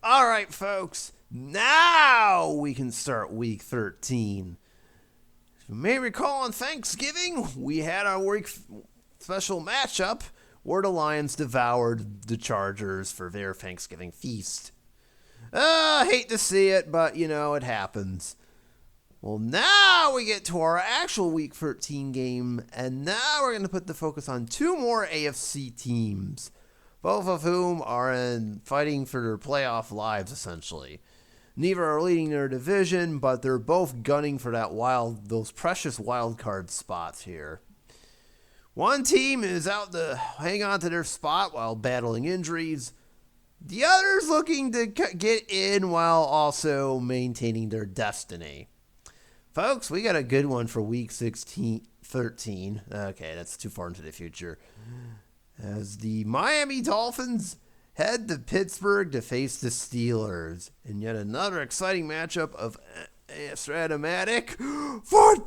All right, folks. Now we can start week 13. As you may recall, on Thanksgiving, we had our week special matchup where the Lions devoured the Chargers for their Thanksgiving feast. Hate to see it, but it happens. Well, now we get to our actual week 13 game, and now we're going to put the focus on two more AFC teams, both of whom are fighting for their playoff lives, essentially. Neither are leading their division, but they're both gunning for those precious wild card spots here. One team is out to hang on to their spot while battling injuries. The other's looking to get in while also maintaining their destiny. Folks, we got a good one for week 13. Okay, that's too far into the future. As the Miami Dolphins head to Pittsburgh to face the Steelers in yet another exciting matchup of Strat-O-Matic football!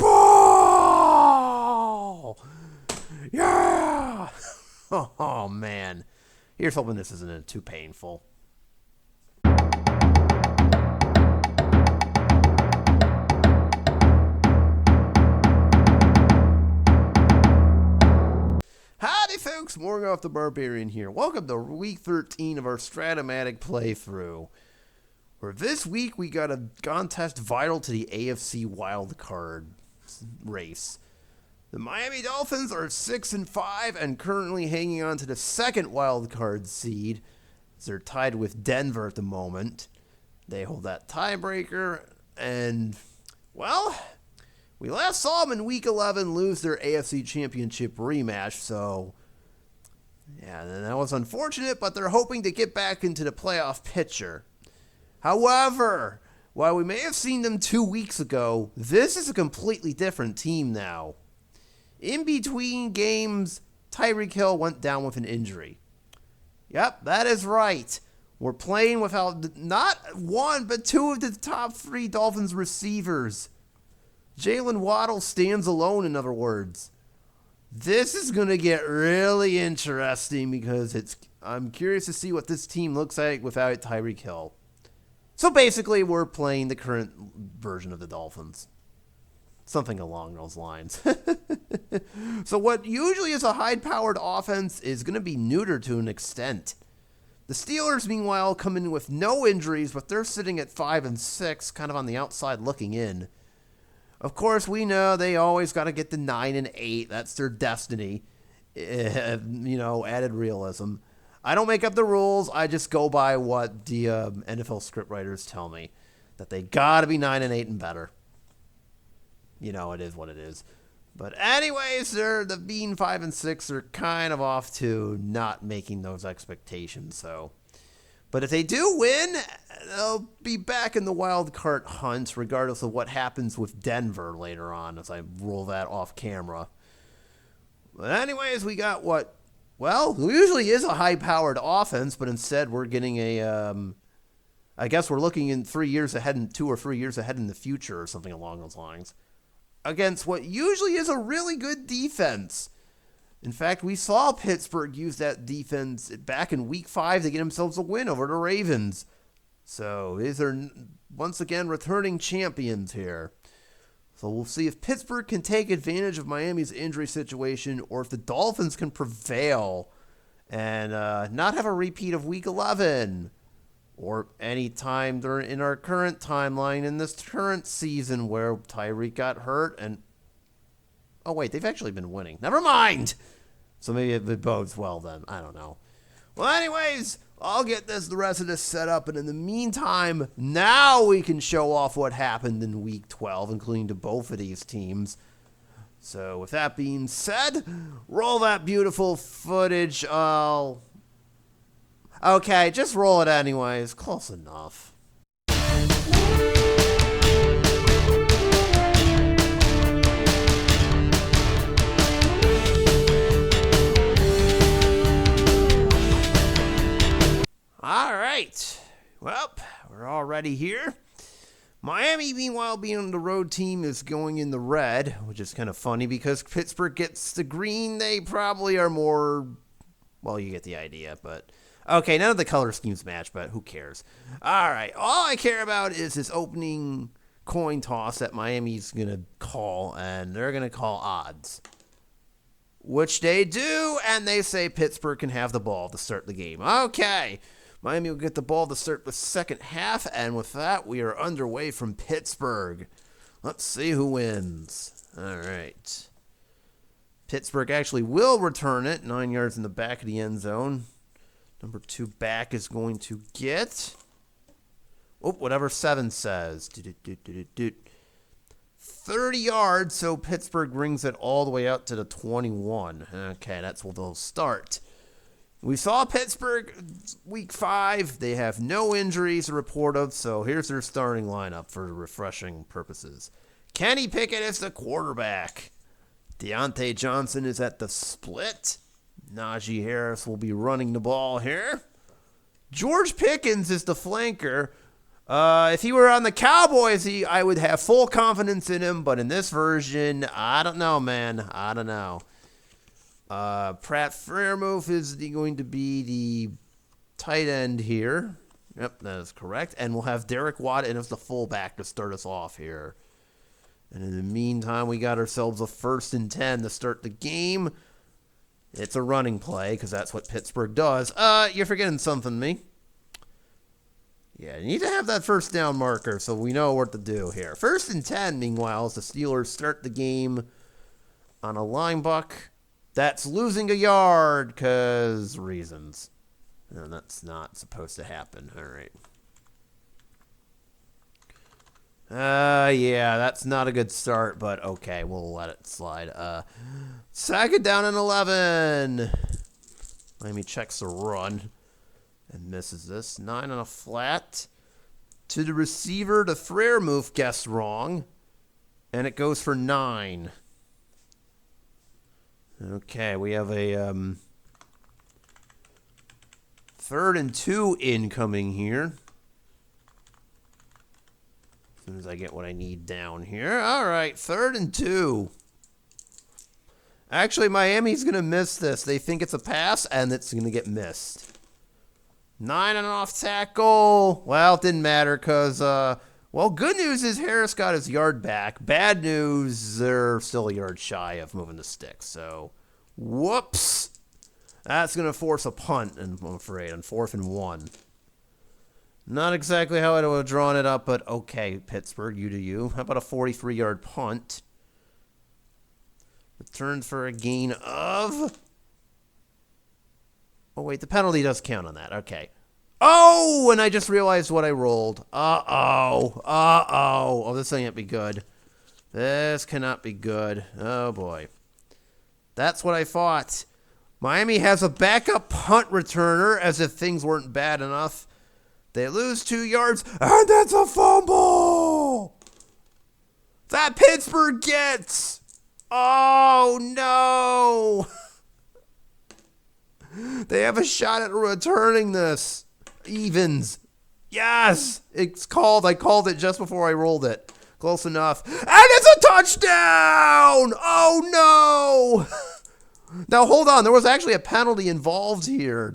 Yeah! Oh, man. Here's hoping this isn't too painful. Howdy, folks. Morgoth the Barbarian here. Welcome to week 13 of our Strat-O-Matic playthrough. For this week, we got a contest vital to the AFC wildcard race. The Miami Dolphins are 6-5 and currently hanging on to the second wildcard seed, as they're tied with Denver at the moment. They hold that tiebreaker, and, well, we last saw them in Week 11 lose their AFC Championship rematch, so yeah, that was unfortunate, but they're hoping to get back into the playoff picture. However, while we may have seen them 2 weeks ago, this is a completely different team now. In between games, Tyreek Hill went down with an injury. Yep, that is right. We're playing without not one, but two of the top three Dolphins receivers. Jalen Waddle stands alone, in other words. This is going to get really interesting because I'm curious to see what this team looks like without Tyreek Hill. So basically, we're playing the current version of the Dolphins. Something along those lines. So what usually is a high-powered offense is going to be neutered to an extent. The Steelers, meanwhile, come in with no injuries, but they're sitting at 5-6, kind of on the outside looking in. Of course, we know they always got to get to 9-8. That's their destiny. Added realism. I don't make up the rules. I just go by what the NFL scriptwriters tell me. That they got to be 9-8 and better. It is what it is. But anyways, the being 5-6 are kind of off to not making those expectations. So, but if they do win, they'll be back in the wild card hunt, regardless of what happens with Denver later on, as I roll that off camera. But anyways, we got usually is a high-powered offense, but instead we're getting I guess we're looking in 3 years ahead, and 2 or 3 years ahead in the future, or something along those lines, against what usually is a really good defense. In fact, we saw Pittsburgh use that defense back in Week 5 to get themselves a win over the Ravens. So these are, once again, returning champions here. So we'll see if Pittsburgh can take advantage of Miami's injury situation or if the Dolphins can prevail and not have a repeat of Week 11 or any time in our current timeline in this current season where Tyreek got hurt and... Oh, wait, they've actually been winning. Never mind! So maybe it bodes well then. I don't know. Well, anyways, I'll get the rest of this set up, and in the meantime, now we can show off what happened in Week 12, including to both of these teams. So with that being said, roll that beautiful footage. Okay, just roll it anyways. Close enough. All right. Well, we're already here. Miami, meanwhile, being the road team, is going in the red, which is kind of funny because Pittsburgh gets the green. They probably are more... Well, you get the idea, but... Okay, none of the color schemes match, but who cares? All right, all I care about is this opening coin toss that Miami's going to call, and they're going to call odds. Which they do, and they say Pittsburgh can have the ball to start the game. Okay, Miami will get the ball to start the second half, and with that, we are underway from Pittsburgh. Let's see who wins. All right. Pittsburgh actually will return it, 9 yards in the back of the end zone. Number 2 back is going to get, whatever 7 says. 30 yards, so Pittsburgh brings it all the way out to the 21. Okay, that's where they'll start. We saw Pittsburgh week 5. They have no injuries to report of, so here's their starting lineup for refreshing purposes. Kenny Pickett is the quarterback. Deontay Johnson is at the split. Najee Harris will be running the ball here. George Pickens is the flanker. If he were on the Cowboys, I would have full confidence in him. But in this version, I don't know, man. I don't know. Pratt Freiermuth is going to be the tight end here. Yep, that is correct. And we'll have Derek Watt in as the fullback to start us off here. And in the meantime, we got ourselves a 1st and 10 to start the game. It's a running play, because that's what Pittsburgh does. You're forgetting something, me. Yeah, you need to have that first down marker so we know what to do here. 1st and 10, meanwhile, as the Steelers start the game on a line buck. That's losing a yard, because reasons. And that's not supposed to happen. All right. Yeah, that's not a good start, but okay, we'll let it slide. 2nd down and 11. Miami checks the run and misses this. 9 on a flat. To the receiver, the Freiermuth guessed wrong, and it goes for 9. Okay, we have a 3rd and 2 incoming here. As soon as I get what I need down here. All right, 3rd and 2. Actually, Miami's going to miss this. They think it's a pass, and it's going to get missed. 9 on an off tackle. Well, it didn't matter because, good news is Harris got his yard back. Bad news, they're still a yard shy of moving the stick. So, whoops. That's going to force a punt, I'm afraid, on 4th and 1. Not exactly how I would have drawn it up, but okay, Pittsburgh, you do you. How about a 43-yard punt? Returns for a gain of... Oh, wait, the penalty does count on that. Okay. Oh, and I just realized what I rolled. Uh-oh. Oh, this can't be good. This cannot be good. Oh, boy. That's what I thought. Miami has a backup punt returner as if things weren't bad enough. They lose 2 yards, and that's a fumble! That Pittsburgh gets! Oh, no! They have a shot at returning this. Evens. Yes! It's called. I called it just before I rolled it. Close enough. And it's a touchdown! Oh, no! Now, hold on. There was actually a penalty involved here.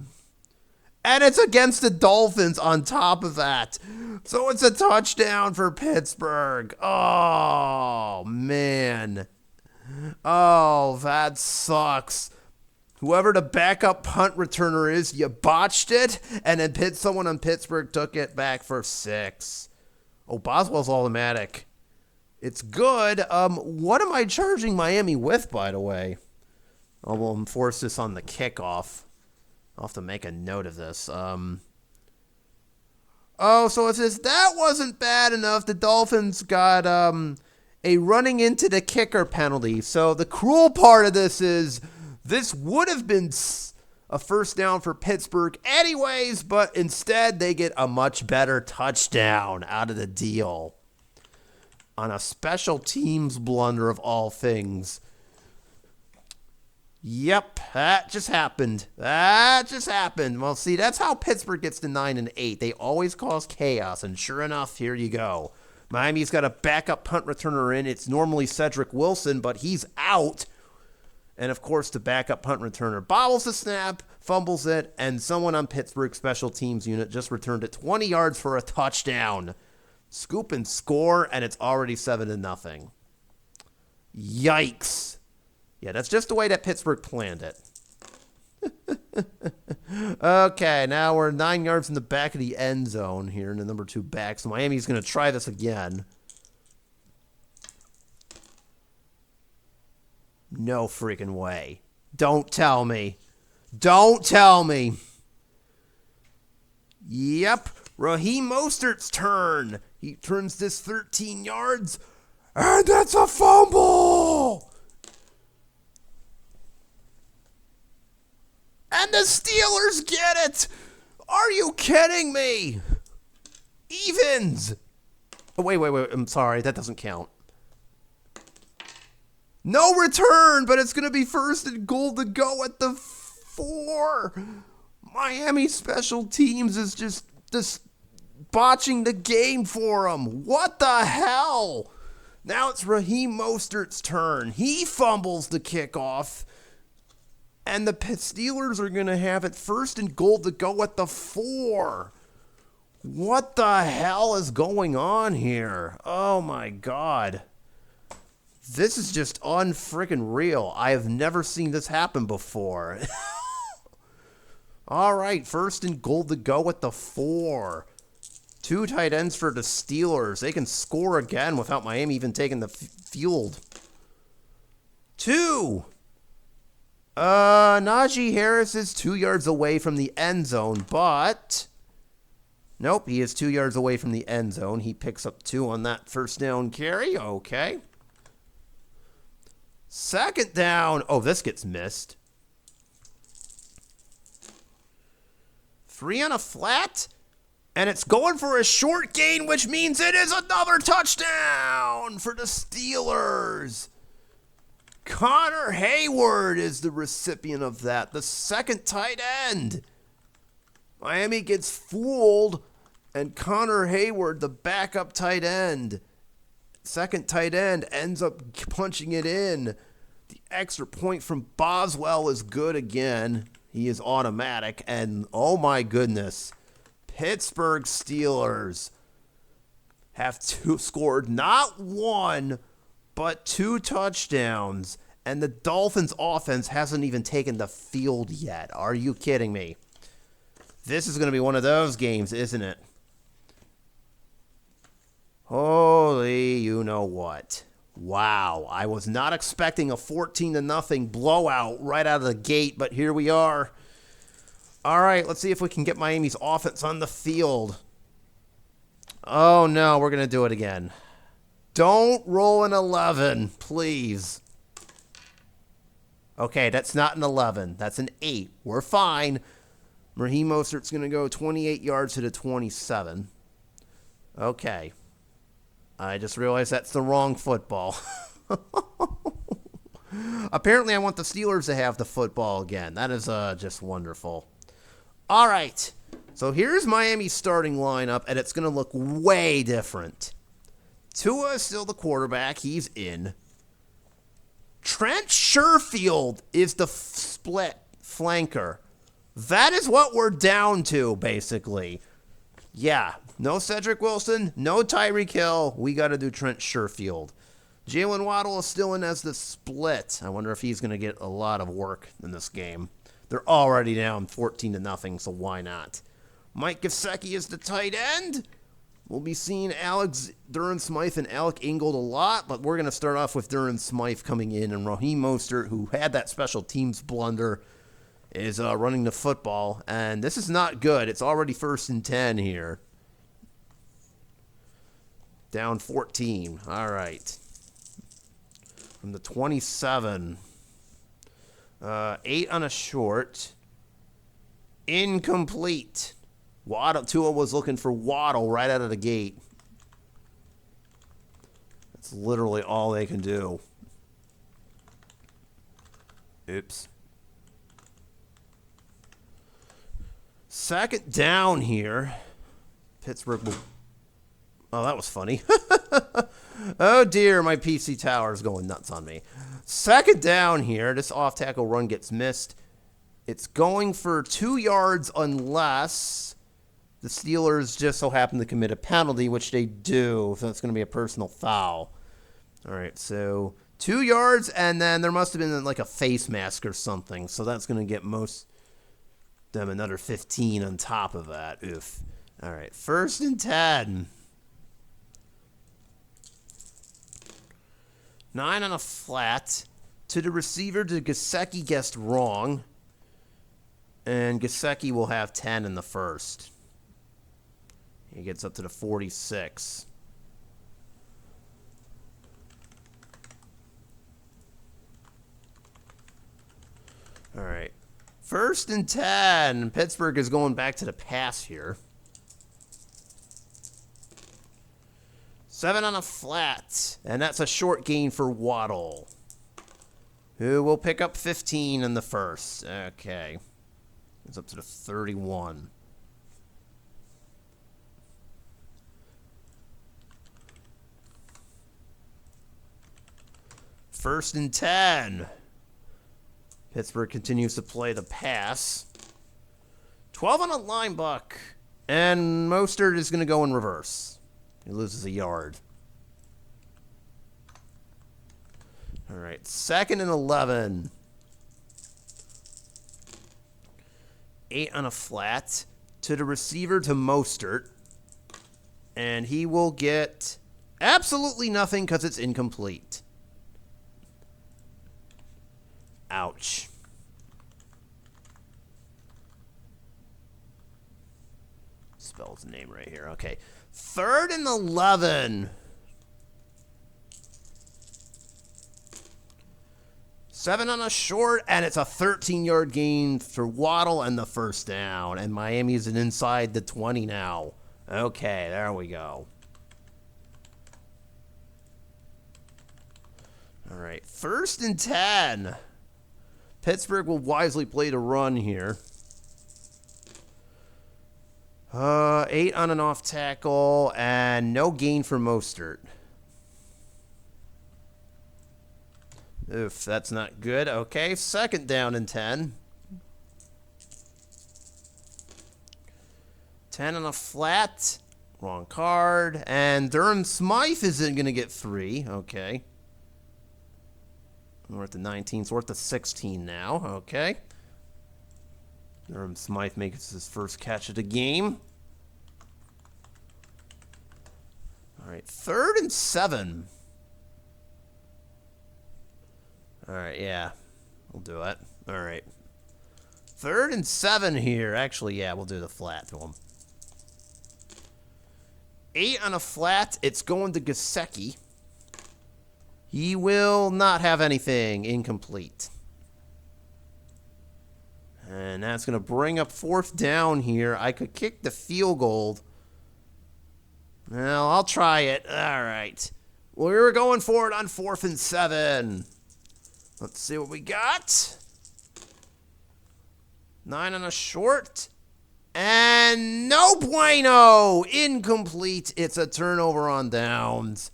And it's against the Dolphins on top of that. So it's a touchdown for Pittsburgh. Oh, man. Oh, that sucks. Whoever the backup punt returner is, you botched it, and then someone on Pittsburgh took it back for 6. Oh, Boswell's automatic. It's good. What am I charging Miami with, by the way? Oh, we'll enforce this on the kickoff. I'll have to make a note of this. So it says that wasn't bad enough. The Dolphins got a running into the kicker penalty. So the cruel part of this is this would have been a 1st down for Pittsburgh anyways, but instead they get a much better touchdown out of the deal on a special teams blunder of all things. Yep, that just happened. Well, see, that's how Pittsburgh gets to 9 and 8. They always cause chaos, and sure enough, here you go. Miami's got a backup punt returner in. It's normally Cedric Wilson, but he's out. And, of course, the backup punt returner bobbles the snap, fumbles it, and someone on Pittsburgh's special teams unit just returned it 20 yards for a touchdown. Scoop and score, and it's already 7-0. Yikes. Yeah, that's just the way that Pittsburgh planned it. Okay, now we're 9 yards in the back of the end zone here in the number 2 back. So Miami's going to try this again. No freaking way. Don't tell me. Don't tell me. Yep. Raheem Mostert's turn. He turns this 13 yards. And that's a fumble. And the Steelers get it. Are you kidding me? Evans. Oh, wait. I'm sorry. That doesn't count. No return, but it's going to be 1st and goal to go at the 4. Miami special teams is just botching the game for them. What the hell? Now it's Raheem Mostert's turn. He fumbles the kickoff. And the Steelers are going to have it 1st and goal to go at the 4. What the hell is going on here? Oh, my God. This is just unfreaking real. I have never seen this happen before. All right, 1st and goal to go at the 4. 2 tight ends for the Steelers. They can score again without Miami even taking the field. 2. Najee Harris is 2 yards away from the end zone, but nope, he is 2 yards away from the end zone. He picks up 2 on that 1st down carry. Okay. 2nd down. Oh, this gets missed. 3 on a flat, and it's going for a short gain, which means it is another touchdown for the Steelers. Connor Hayward is the recipient of that, the 2nd tight end. Miami gets fooled, and Connor Hayward, the backup tight end, 2nd tight end, ends up punching it in. The extra point from Boswell is good again. He is automatic, and oh my goodness, Pittsburgh Steelers have scored not 1, but 2 touchdowns, and the Dolphins offense hasn't even taken the field yet. Are you kidding me? This is going to be one of those games, isn't it? Holy you know what. Wow, I was not expecting a 14-0 blowout right out of the gate, but here we are. All right, let's see if we can get Miami's offense on the field. Oh no, we're going to do it again. Don't roll an 11, please. Okay, that's not an 11. That's an 8. We're fine. Raheem Mostert's going to go 28 yards to the 27. Okay. I just realized that's the wrong football. Apparently, I want the Steelers to have the football again. That is just wonderful. All right. So here's Miami's starting lineup, and it's going to look way different. Tua is still the quarterback. He's in. Trent Sherfield is the split flanker. That is what we're down to, basically. Yeah, no Cedric Wilson, no Tyreek Hill. We got to do Trent Sherfield. Jalen Waddle is still in as the split. I wonder if he's going to get a lot of work in this game. They're already down 14-0, so why not? Mike Gesicki is the tight end. We'll be seeing Alex Durham-Smythe and Alec Ingold a lot, but we're going to start off with Durham-Smythe coming in, and Raheem Mostert, who had that special teams blunder, is running the football, and this is not good. It's already 1st and 10 here. Down 14. All right. From the 27. 8 on a short. Incomplete. Tua was looking for Waddle right out of the gate. That's literally all they can do. Oops. 2nd down here. Pittsburgh will... Oh, that was funny. Oh, dear, my PC tower is going nuts on me. 2nd down here. This off-tackle run gets missed. It's going for 2 yards unless the Steelers just so happen to commit a penalty, which they do. So it's going to be a personal foul. All right, so 2 yards, and then there must have been like a face mask or something. So that's going to get most them another 15 on top of that. Oof. All right, 1st and 10. 9 on a flat. To the receiver, to Gesicki guessed wrong. And Gesicki will have 10 in the first. He gets up to the 46. All right. 1st and 10. Pittsburgh is going back to the pass here. 7 on a flat. And that's a short gain for Waddle, who will pick up 15 in the first. Okay. It's up to the 31. First and 10. Pittsburgh continues to play the pass. 12 on a line buck. And Mostert is going to go in reverse. He loses a yard. All right, 2nd and 11. 8 on a flat. To the receiver, to Mostert. And he will get absolutely nothing because it's incomplete. Ouch. Spell his name right here. Okay. 3rd and 11. 7 on a short, and it's a 13-yard gain for Waddle and the first down. And Miami's inside the 20 now. Okay, there we go. All right, 1st and 10. Pittsburgh will wisely play the run here. 8 on an off tackle, and no gain for Mostert. Oof, that's not good. Okay, 2nd down and 10. 10 on a flat. Wrong card. And Durham Smythe isn't going to get 3. Okay. We're at the 19, so we're at the 16 now. Okay. Durham Smythe makes his first catch of the game. All right, 3rd and 7. All right, yeah, we'll do it. All right. 3rd and 7 here. Actually, yeah, we'll do the flat to him. 8 on a flat. It's going to Gesicki. He will not have anything. Incomplete. And that's going to bring up 4th down here. I could kick the field goal. Well, I'll try it. All right. Well, we were going for it on 4th and 7. Let's see what we got. 9 on a short. And no bueno. Incomplete. It's a turnover on downs.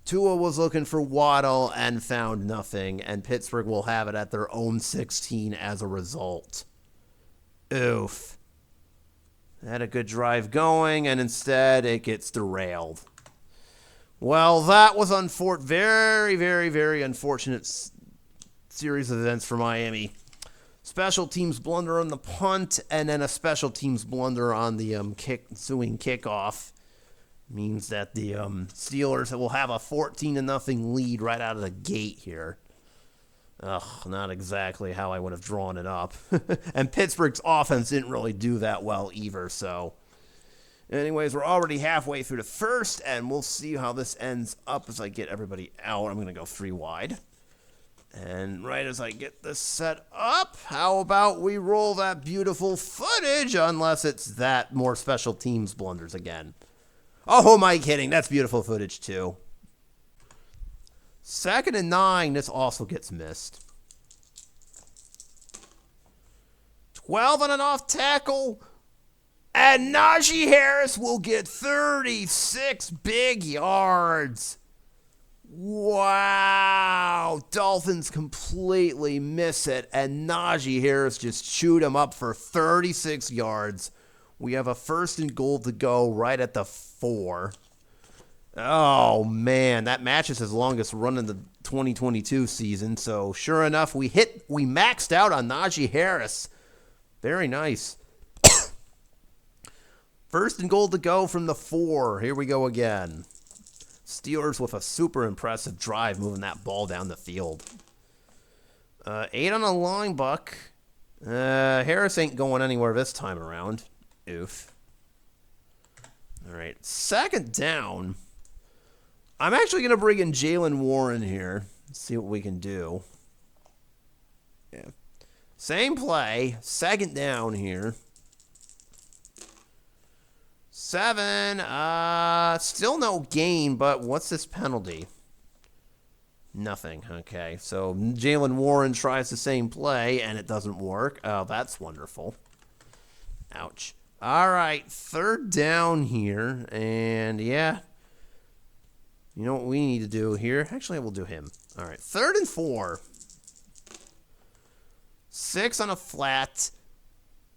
Tua was looking for Waddle and found nothing. And Pittsburgh will have it at their own 16 as a result. Oof. They had a good drive going, and instead it gets derailed. Well, that was very, very, very unfortunate series of events for Miami. Special teams blunder on the punt, and then a special teams blunder on the ensuing kickoff. Means that the Steelers will have a 14-0 lead right out of the gate here. Ugh, not exactly how I would have drawn it up. And Pittsburgh's offense didn't really do that well either, so. Anyways, we're already halfway through the first, and we'll see how this ends up as I get everybody out. I'm going to go 3 wide. And right as I get this set up, how about we roll that beautiful footage, unless it's that more special teams blunders again. Oh, who am I kidding? That's beautiful footage, too. 2nd and 9. This also gets missed. 12 on an off tackle. And Najee Harris will get 36 big yards. Wow! Dolphins completely miss it, and Najee Harris just chewed him up for 36 yards. We have a 1st and goal to go right at the 4. Oh, man, that matches his longest run in the 2022 season. So, sure enough, we maxed out on Najee Harris. Very nice. 1st and goal to go from the 4. Here we go again. Steelers with a super impressive drive moving that ball down the field. 8 on a line, Buck. Harris ain't going anywhere this time around. Oof. All right, 2nd down. I'm actually going to bring in Jaylen Warren here. See what we can do. Yeah. Same play. 2nd down here. 7. Still no gain, but what's this penalty? Nothing. Okay, so Jaylen Warren tries the same play, and it doesn't work. Oh, that's wonderful. Ouch. All right, 3rd down here, and yeah. You know what we need to do here? Actually, we'll do him. All right, 3rd and 4. 6 on a flat.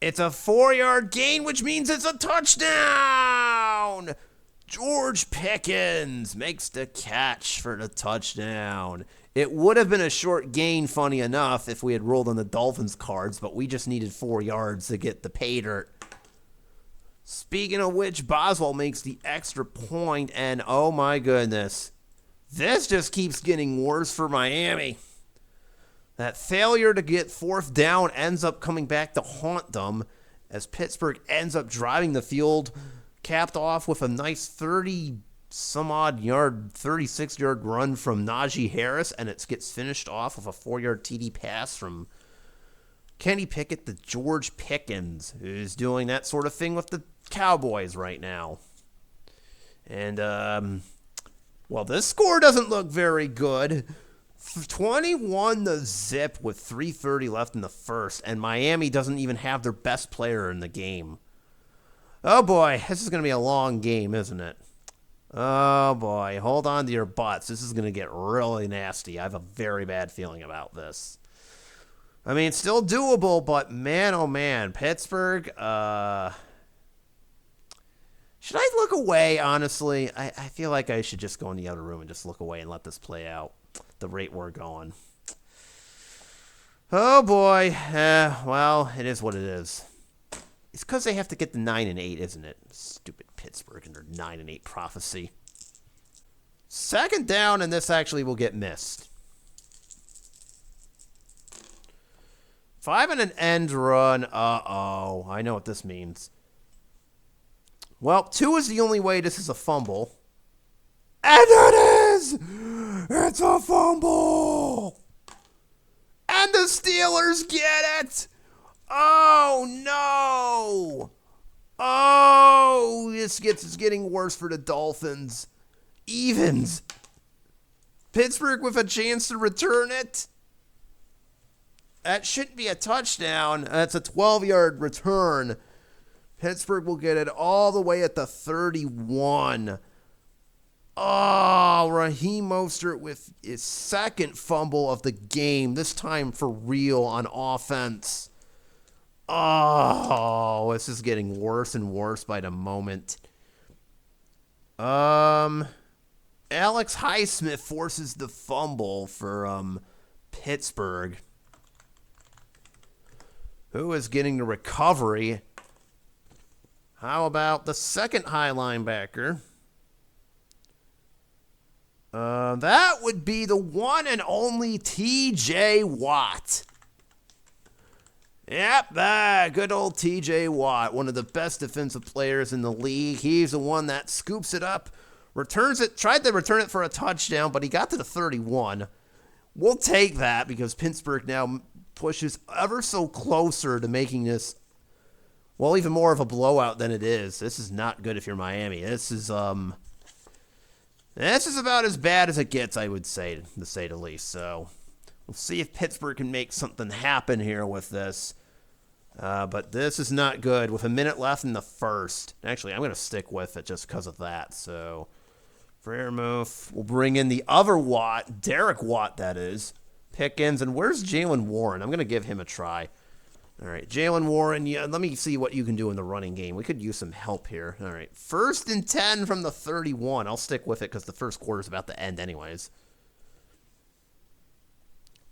It's a 4-yard gain, which means it's a touchdown! George Pickens makes the catch for the touchdown. It would have been a short gain, funny enough, if we had rolled on the Dolphins cards, but we just needed 4 yards to get the pay dirt. Speaking of which, Boswell makes the extra point, and oh my goodness, this just keeps getting worse for Miami. That failure to get 4th down ends up coming back to haunt them as Pittsburgh ends up driving the field, capped off with a nice 36-yard run from Najee Harris, and it gets finished off with a 4-yard TD pass from Kenny Pickett to George Pickens, who's doing that sort of thing with the Cowboys right now. And, well, this score doesn't look very good. 21-0 with 3:30 left in the 1st, and Miami doesn't even have their best player in the game. Oh boy, this is going to be a long game, isn't it? Oh boy, hold on to your butts. This is going to get really nasty. I have a very bad feeling about this. I mean, it's still doable, but man, oh man, Pittsburgh, should I look away, honestly? I feel like I should just go in the other room and just look away and let this play out. The rate we're going. Oh boy. Well, it is what it is. It's because they have to get the 9-8, isn't it? Stupid Pittsburgh and their 9-8 prophecy. 2nd down, and this actually will get missed. 5 and an end run. Uh-oh. I know what this means. Well, 2 is the only way this is a fumble. And it is! It's a fumble! And the Steelers get it! Oh, no! Oh, this is getting worse for the Dolphins. Evens. Pittsburgh with a chance to return it. That shouldn't be a touchdown. That's a 12-yard return. Pittsburgh will get it all the way at the 31. Oh, Raheem Mostert with his 2nd fumble of the game, this time for real on offense. Oh, this is getting worse and worse by the moment. Alex Highsmith forces the fumble for Pittsburgh. Who is getting the recovery? How about the 2nd high linebacker? That would be the one and only T.J. Watt. Yep, good old T.J. Watt, one of the best defensive players in the league. He's the one that scoops it up, returns it, tried to return it for a touchdown, but he got to the 31. We'll take that because Pittsburgh now pushes ever so closer to making this, well, even more of a blowout than it is. This is not good if you're Miami. This is about as bad as it gets, I would say, to say the least. So we'll see if Pittsburgh can make something happen here with this. But this is not good with a minute left in the 1st. Actually, I'm going to stick with it just because of that. So Freiermuth will bring in the other Watt, Derek Watt, that is. Pickens, and where's Jalen Warren? I'm going to give him a try. All right, Jalen Warren, yeah, let me see what you can do in the running game. We could use some help here. All right, 1st and 10 from the 31. I'll stick with it because the first quarter's about to end anyways.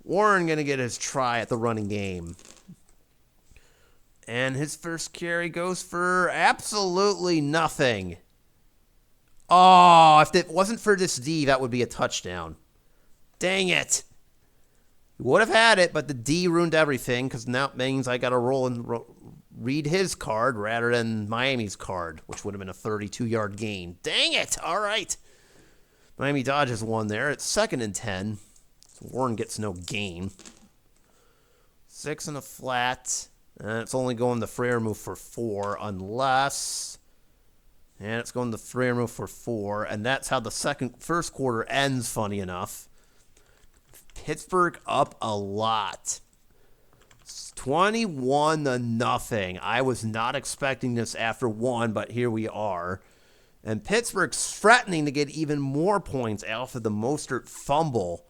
Warren going to get his try at the running game. And his first carry goes for absolutely nothing. Oh, if it wasn't for this D, that would be a touchdown. Dang it. He would have had it, but the D ruined everything because now it means I got to roll and read his card rather than Miami's card, which would have been a 32-yard gain. Dang it. All right. Miami dodges one there. It's 2nd and 10. So Warren gets no gain. 6 and a flat. And it's only going to Freiermuth for 4 unless... And it's going to Freiermuth for 4. And that's how the first quarter ends, funny enough. Pittsburgh up a lot. It's 21-0. I was not expecting this after 1, but here we are. And Pittsburgh's threatening to get even more points after the Mostert fumble.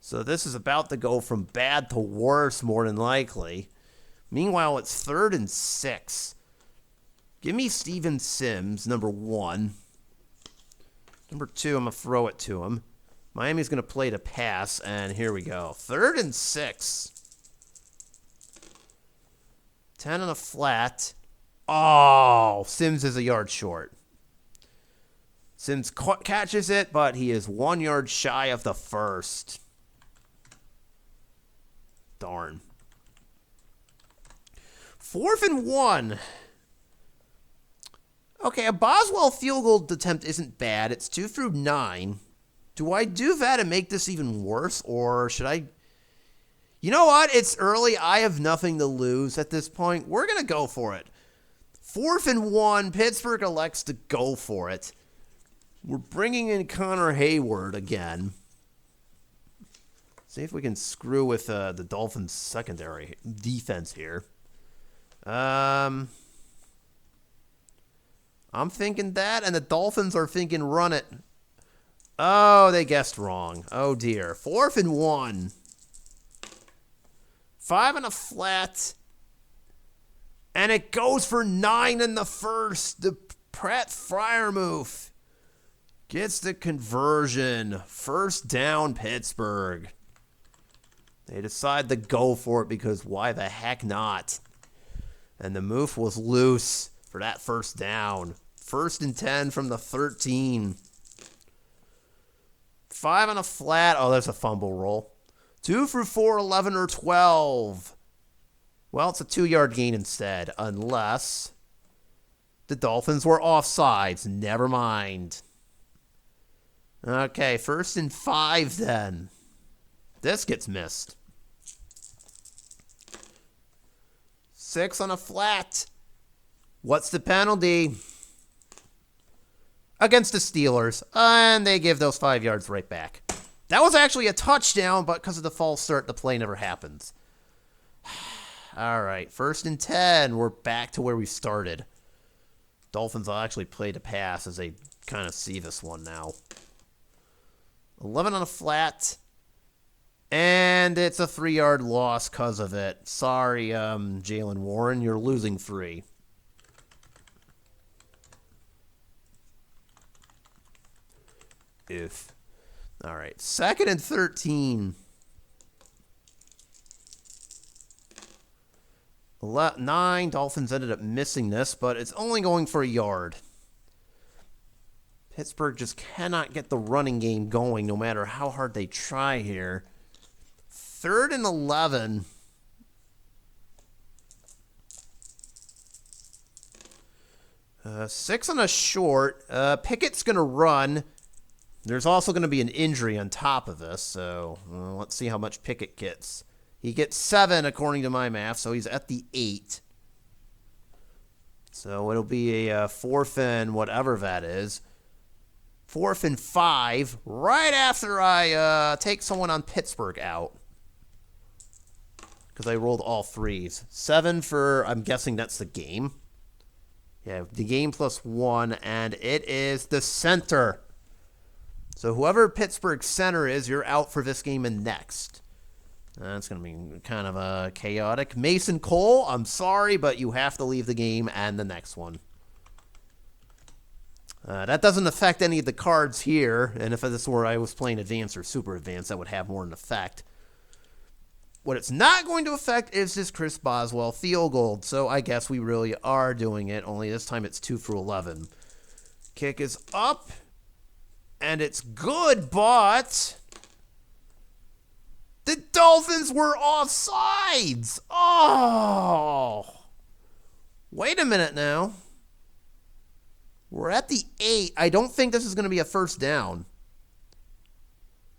So this is about to go from bad to worse, more than likely. Meanwhile, it's 3rd and 6. Give me Steven Sims, number 1. Number 2, I'm going to throw it to him. Miami's going to play to pass, and here we go. 3rd and 6. 10 on a flat. Oh, Sims is a yard short. Sims catches it, but he is 1 yard shy of the first. Darn. 4th and 1. Okay, a Boswell field goal attempt isn't bad. It's 2 through 9. Do I do that and make this even worse, or should I? You know what? It's early. I have nothing to lose at this point. We're going to go for it. 4th and 1. Pittsburgh elects to go for it. We're bringing in Connor Hayward again. See if we can screw with the Dolphins' secondary defense here. I'm thinking that, and the Dolphins are thinking run it. Oh, they guessed wrong. Oh, dear. 4th and 1. 5 and a flat. And it goes for 9 in the first. The Pratt Freiermuth gets the conversion. 1st down, Pittsburgh. They decide to go for it because why the heck not? And the move was loose for that 1st down. 1st and 10 from the 13. 5 on a flat. Oh, there's a fumble roll. 2 for 4, 11 or 12. Well, it's a 2-yard gain instead, unless the Dolphins were offsides. Never mind. Okay, 1st and 5 then. This gets missed. 6 on a flat. What's the penalty? Against the Steelers. And they give those 5 yards right back. That was actually a touchdown, but because of the false start, the play never happens. All right, 1st and 10. We're back to where we started. Dolphins will actually play to pass as they kind of see this one now. 11 on a flat. And it's a 3-yard loss because of it. Sorry, Jalen Warren, you're losing 3. If. All right, 2nd and 13. 9. Dolphins ended up missing this, but it's only going for a yard. Pittsburgh just cannot get the running game going no matter how hard they try here. 3rd and 11. Six on a short. Pickett's going to run. There's also going to be an injury on top of this, so let's see how much Pickett gets. He gets 7 according to my math, so he's at the 8. So it'll be a 4th and whatever that is. 4th and 5, right after I take someone on Pittsburgh out. Because I rolled all 3s. 7 for, I'm guessing that's the game. Yeah, the game plus 1, and it is the center. So whoever Pittsburgh center is, you're out for this game and next. That's going to be kind of chaotic. Mason Cole, I'm sorry, but you have to leave the game and the next one. That doesn't affect any of the cards here, and if this were I was playing Advanced or Super Advanced, that would have more an effect. What it's not going to affect is this Chris Boswell field goal, so I guess we really are doing it, only this time it's 2 for 11. Kick is up, and it's good, but the Dolphins were offsides. Oh, wait a minute now. We're at the 8. I don't think this is going to be a first down.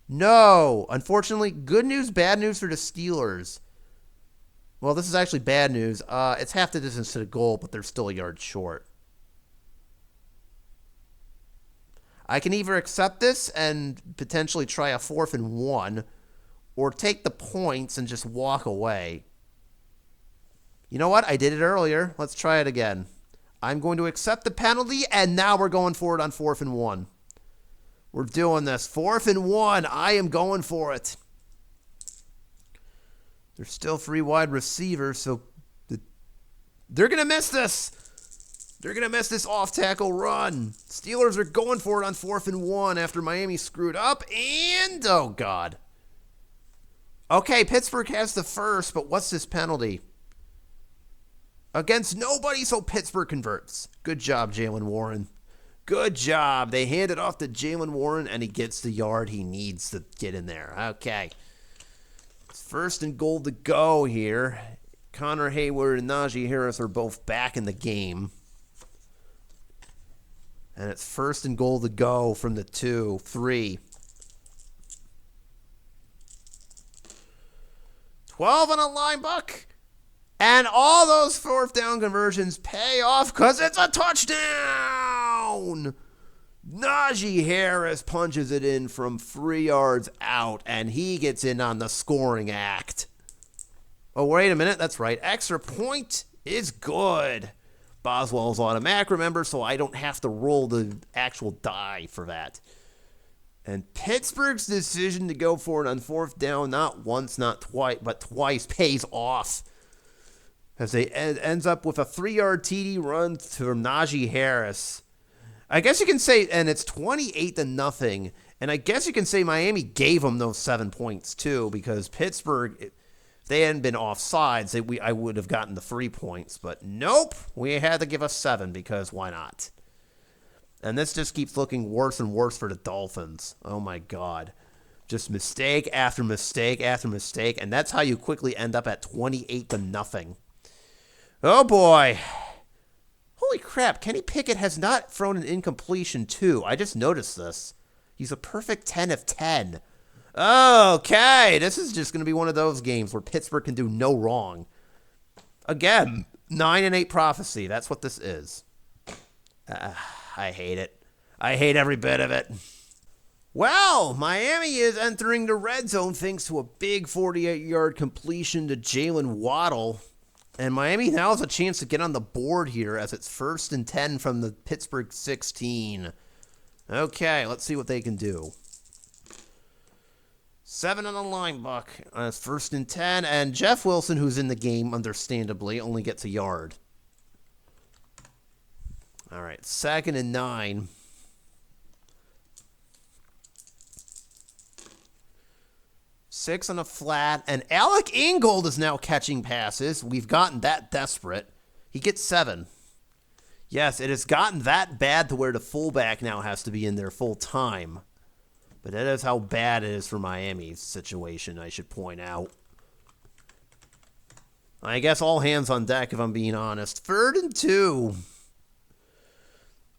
No. Unfortunately, good news, bad news for the Steelers. Well, this is actually bad news. It's half the distance to the goal, but they're still a yard short. I can either accept this and potentially try a 4th and 1, or take the points and just walk away. You know what? I did it earlier. Let's try it again. I'm going to accept the penalty, and now we're going for it on 4th and 1. We're doing this. 4th and 1. I am going for it. There's still 3 wide receivers, so they're going to miss this. They're going to miss this off-tackle run. Steelers are going for it on 4th and 1 after Miami screwed up, and oh, God. Okay, Pittsburgh has the first, but what's this penalty? Against nobody, so Pittsburgh converts. Good job, Jaylen Warren. Good job. They hand it off to Jaylen Warren, and he gets the yard he needs to get in there. Okay. It's 1st and goal to go here. Connor Hayward and Najee Harris are both back in the game. And it's 1st and goal to go from the 2, 3. 12 on a line, Buck. And all those 4th down conversions pay off because it's a touchdown. Najee Harris punches it in from 3 yards out, and he gets in on the scoring act. Oh, wait a minute. That's right. Extra point is good. Boswell's automatic, remember, so I don't have to roll the actual die for that. And Pittsburgh's decision to go for it on 4th down, not once, not twice, but twice, pays off. As they ends up with a 3-yard TD run from Najee Harris. I guess you can say, and it's 28-0, and I guess you can say Miami gave them those 7 points too, because Pittsburgh, if they hadn't been offsides, I would have gotten the 3 points, but nope, we had to give us 7 because why not? And this just keeps looking worse and worse for the Dolphins. Oh my God. Just mistake after mistake after mistake, and that's how you quickly end up at 28-0. Oh, boy. Holy crap, Kenny Pickett has not thrown an incompletion, too. I just noticed this. He's a perfect 10 of 10. Okay, this is just going to be one of those games where Pittsburgh can do no wrong. Again, 9-8 prophecy. That's what this is. I hate it. I hate every bit of it. Well, Miami is entering the red zone thanks to a big 48-yard completion to Jalen Waddle. And Miami now has a chance to get on the board here as it's 1st and 10 from the Pittsburgh 16. Okay, let's see what they can do. 7 on the line, Buck. It's 1st and 10, and Jeff Wilson, who's in the game, understandably, only gets a yard. All right, 2nd and 9. Six on a flat, and Alec Ingold is now catching passes. We've gotten that desperate. He gets 7. Yes, it has gotten that bad to where the fullback now has to be in there full time. But that is how bad it is for Miami's situation, I should point out. I guess all hands on deck, if I'm being honest. 3rd and 2.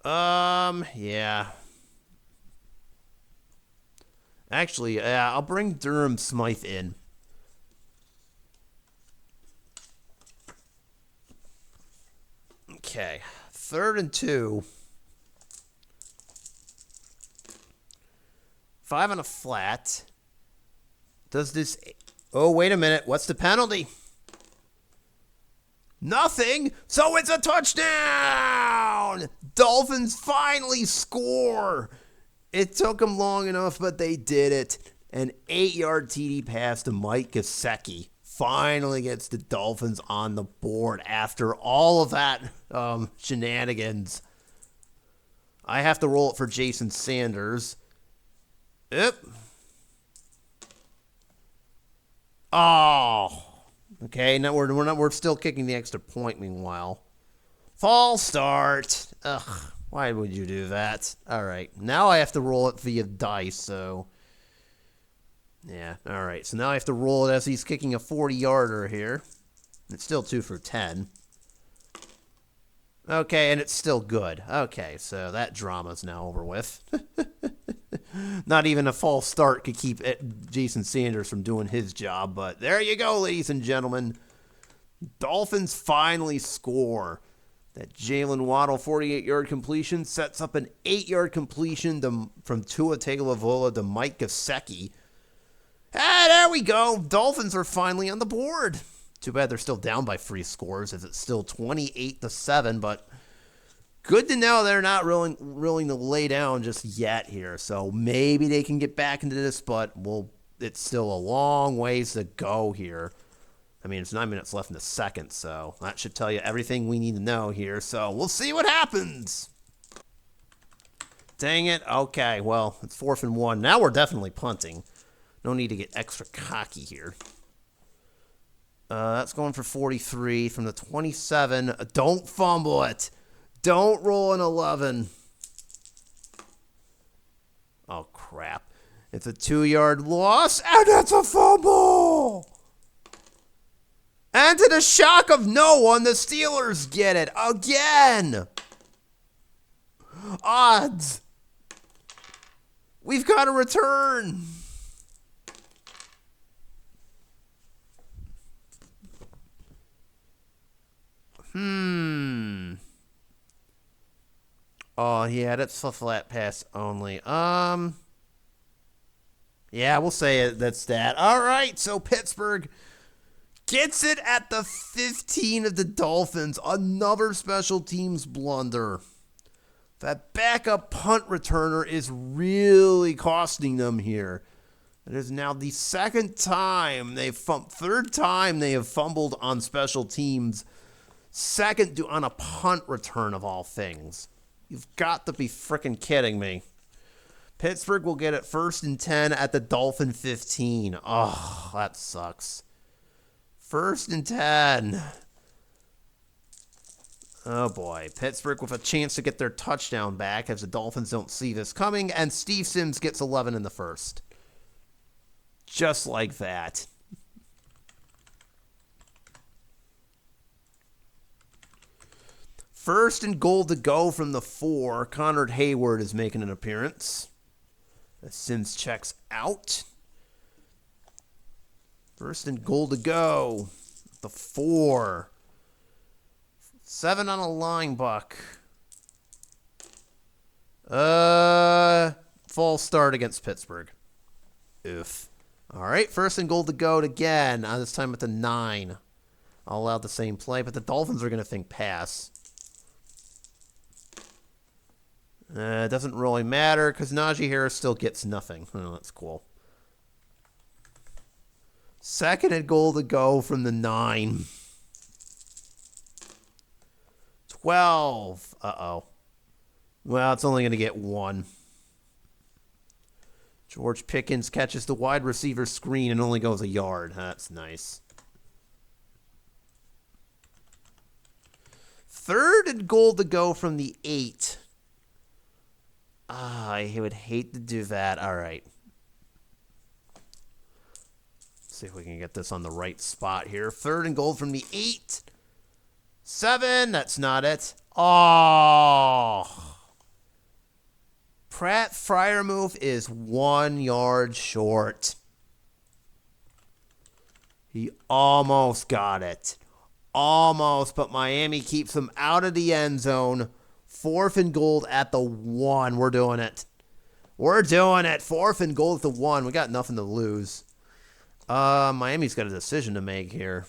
Yeah. Actually, I'll bring Durham Smythe in. Okay. 3rd and 2. 5 on a flat. Does this... Oh, wait a minute. What's the penalty? Nothing. So it's a touchdown. Dolphins finally score. It took them long enough, but they did it. An 8-yard TD pass to Mike Gesicki finally gets the Dolphins on the board after all of that shenanigans. I have to roll it for Jason Sanders. Yep. Oh. Okay, now we're still kicking the extra point meanwhile. False start. Ugh. Why would you do that? All right. Now I have to roll it via dice, so yeah, all right. So now I have to roll it as he's kicking a 40-yarder here. It's still 2 for 10. Okay, and it's still good. Okay, so that drama's now over with. Not even a false start could keep Jason Sanders from doing his job, but there you go, ladies and gentlemen. Dolphins finally score. That Jalen Waddle 48-yard completion sets up an 8-yard completion from Tua Tagovailoa to Mike Gesicki. Ah, there we go. Dolphins are finally on the board. Too bad they're still down by 3 scores as it's still 28-7, but good to know they're not willing to lay down just yet here. So maybe they can get back into this, but it's still a long ways to go here. I mean, it's 9 minutes left in the second, so that should tell you everything we need to know here. So we'll see what happens. Dang it. Okay, well, it's 4th and 1. Now we're definitely punting. No need to get extra cocky here. That's going for 43 from the 27. Don't fumble it. Don't roll an 11. Oh, crap. It's a 2-yard loss, and it's a fumble! And to the shock of no one, the Steelers get it again. Odds. We've got a return. Oh, yeah, that's a flat pass only. Yeah, we'll say that's that. All right, so Pittsburgh gets it at the 15 of the Dolphins. Another special teams blunder. That backup punt returner is really costing them here. It is now the third time they have fumbled on special teams. Second on a punt return of all things. You've got to be freaking kidding me. Pittsburgh will get it 1st and 10 at the Dolphin 15. Oh, that sucks. 1st and 10. Oh boy. Pittsburgh with a chance to get their touchdown back as the Dolphins don't see this coming, and Steve Sims gets 11 in the first. Just like that. First and goal to go from the 4. Connor Hayward is making an appearance. As Sims checks out. First and goal to go. The 4. 7 on a line, Buck. False start against Pittsburgh. Oof. All right, 1st and goal to go again. This time at the 9. I'll allow the same play, but the Dolphins are going to think pass. It doesn't really matter because Najee Harris still gets nothing. Oh, that's cool. 2nd and goal to go from the 9. 12. Uh-oh. Well, it's only going to get 1. George Pickens catches the wide receiver screen and only goes a yard. That's nice. 3rd and goal to go from the 8. I would hate to do that. All right. See if we can get this on the right spot here. 3rd and goal from the 8. 7. That's not it. Oh. Pratt Freiermuth is 1 yard short. He almost got it. Almost, but Miami keeps him out of the end zone. 4th and goal at the 1. We're doing it. We're doing it. 4th and goal at the 1. We got nothing to lose. Miami's got a decision to make here.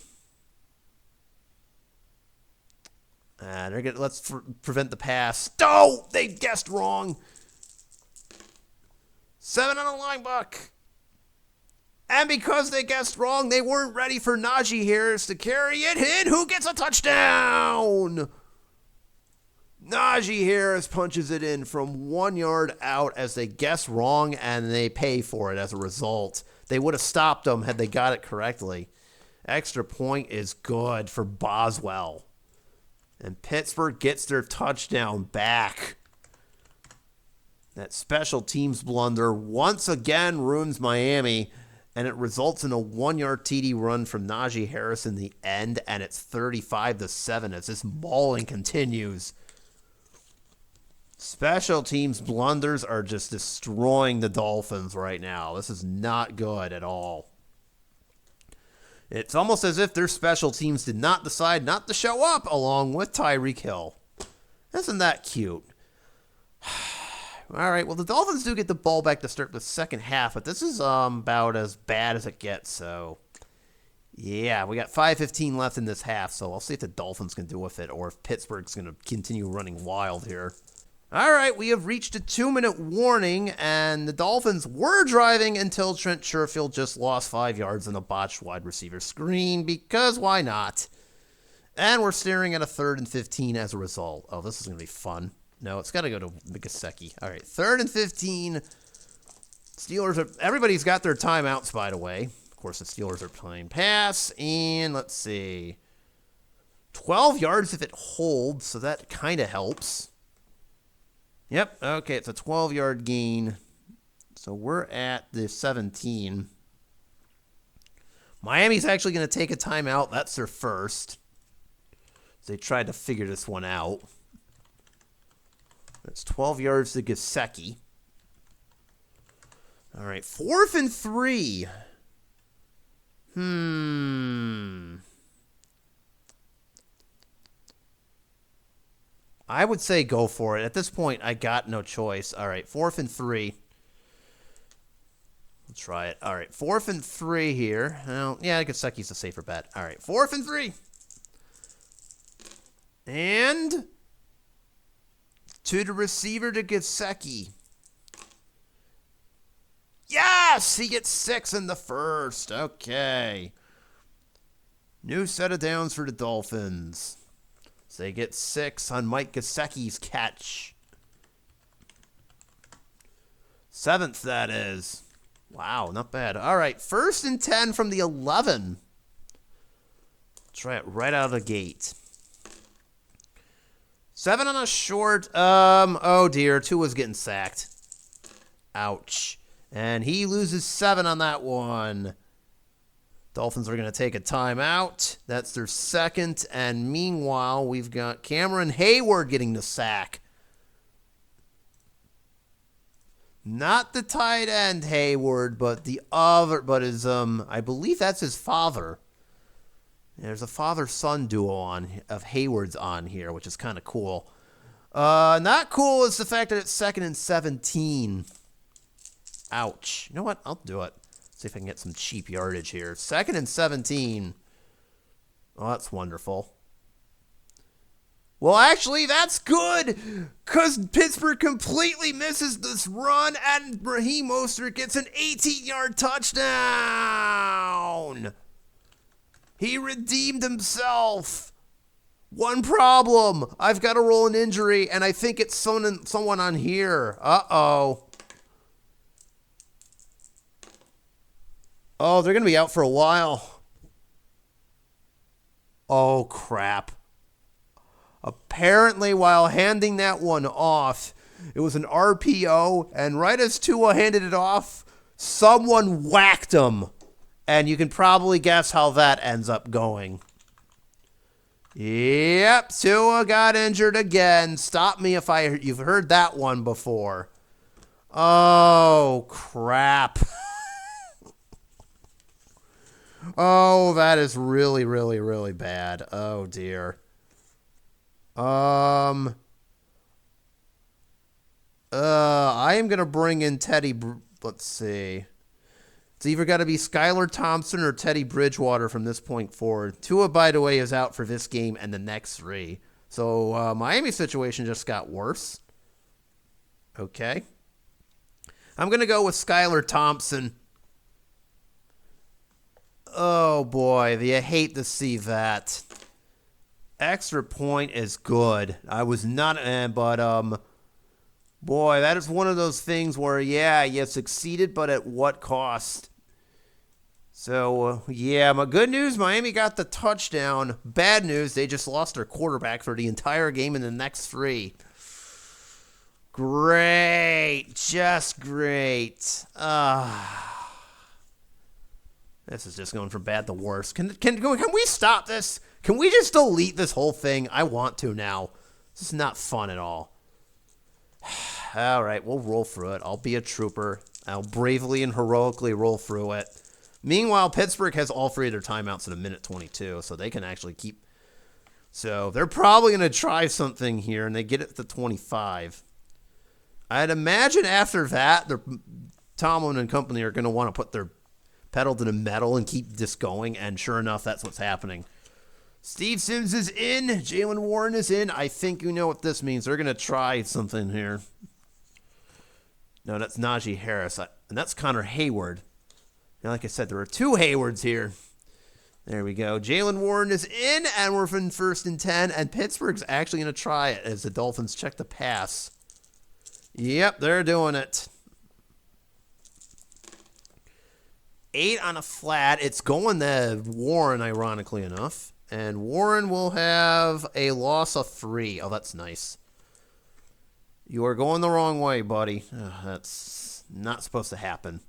Let's prevent the pass. Oh, they guessed wrong. 7 on a line buck. And because they guessed wrong, they weren't ready for Najee Harris to carry it in. Who gets a touchdown? Najee Harris punches it in from 1 yard out as they guess wrong, and they pay for it as a result. They would have stopped them had they got it correctly. Extra point is good for Boswell. And Pittsburgh gets their touchdown back. That special teams blunder once again ruins Miami, and it results in a 1 yard TD run from Najee Harris in the end, and it's 35-7 as this mauling continues. Special teams blunders are just destroying the Dolphins right now. This is not good at all. It's almost as if their special teams did not decide not to show up along with Tyreek Hill. Isn't that cute? All right, well, the Dolphins do get the ball back to start the second half, but this is about as bad as it gets. So, yeah, we got 5:15 left in this half, so I'll see if the Dolphins can do with it or if Pittsburgh's going to continue running wild here. All right, we have reached a 2-minute warning, and the Dolphins were driving until Trent Sherfield just lost 5 yards on a botched wide receiver screen, because why not? And we're staring at a 3rd and 15 as a result. Oh, this is going to be fun. No, it's got to go to Gesicki. All right, 3rd and 15. Everybody's got their timeouts, by the way. Of course, the Steelers are playing pass, and let's see. 12 yards if it holds, so that kind of helps. Yep, okay, it's a 12-yard gain. So we're at the 17. Miami's actually going to take a timeout. That's their first. They tried to figure this one out. That's 12 yards to Gesicki. All right, 4th and 3. I would say go for it. At this point, I got no choice. All right, 4th and 3. Let's try it. All right, 4th and 3 here. Well, yeah, Gesicki's a safer bet. All right, 4th and 3. And to the receiver to Gesicki. Yes! He gets 6 in the first. Okay. New set of downs for the Dolphins. So they get 6 on Mike Gesicki's catch. 7th, that is. Wow, not bad. All right, 1st and 10 from the 11. Try it right out of the gate. 7 on a short. Oh, dear. Tua's getting sacked. Ouch. And he loses 7 on that one. Dolphins are going to take a timeout. That's their second. And meanwhile, we've got Cameron Hayward getting the sack. Not the tight end Hayward, but the other, but his, I believe that's his father. There's a father-son duo of Hayward's on here, which is kind of cool. Not cool is the fact that it's 2nd and 17. Ouch. You know what? I'll do it. See if I can get some cheap yardage here. 2nd and 17. Oh, that's wonderful. Well, actually, that's good, because Pittsburgh completely misses this run, and Raheem Mostert gets an 18-yard touchdown. He redeemed himself. One problem. I've got to roll an injury, and I think it's someone on here. Uh-oh. Oh, they're going to be out for a while. Oh, crap. Apparently, while handing that one off, it was an RPO, and right as Tua handed it off, someone whacked him. And you can probably guess how that ends up going. Yep, Tua got injured again. Stop me if you've heard that one before. Oh, crap. Oh, that is really, really, really bad. Oh, dear. I am going to bring in Teddy. Let's see. It's either got to be Skylar Thompson or Teddy Bridgewater from this point forward. Tua, by the way, is out for this game and the next 3. So Miami's situation just got worse. Okay. I'm going to go with Skylar Thompson. Oh, boy. You hate to see that. Extra point is good. I was not, but, boy, that is one of those things where, yeah, you succeeded, but at what cost? So, yeah, my good news, Miami got the touchdown. Bad news, they just lost their quarterback for the entire game in the next 3. Great. Just great. This is just going from bad to worse. Can we stop this? Can we just delete this whole thing? I want to now. This is not fun at all. All right, we'll roll through it. I'll be a trooper. I'll bravely and heroically roll through it. Meanwhile, Pittsburgh has all 3 of their timeouts in a minute 22, so they can actually keep. So they're probably going to try something here, and they get it to 25. I'd imagine after that, Tomlin and company are going to want to put their pedal to the metal and keep this going, and sure enough, that's what's happening. Steve Sims is in. Jalen Warren is in. I think you know what this means. They're going to try something here. No, that's Najee Harris, and that's Connor Hayward. Now, like I said, there are 2 Haywards here. There we go. Jalen Warren is in, and we're in 1st and 10, and Pittsburgh's actually going to try it as the Dolphins check the pass. Yep, they're doing it. 8 on a flat. It's going to Warren, ironically enough. And Warren will have a loss of 3. Oh, that's nice. You are going the wrong way, buddy. That's not supposed to happen.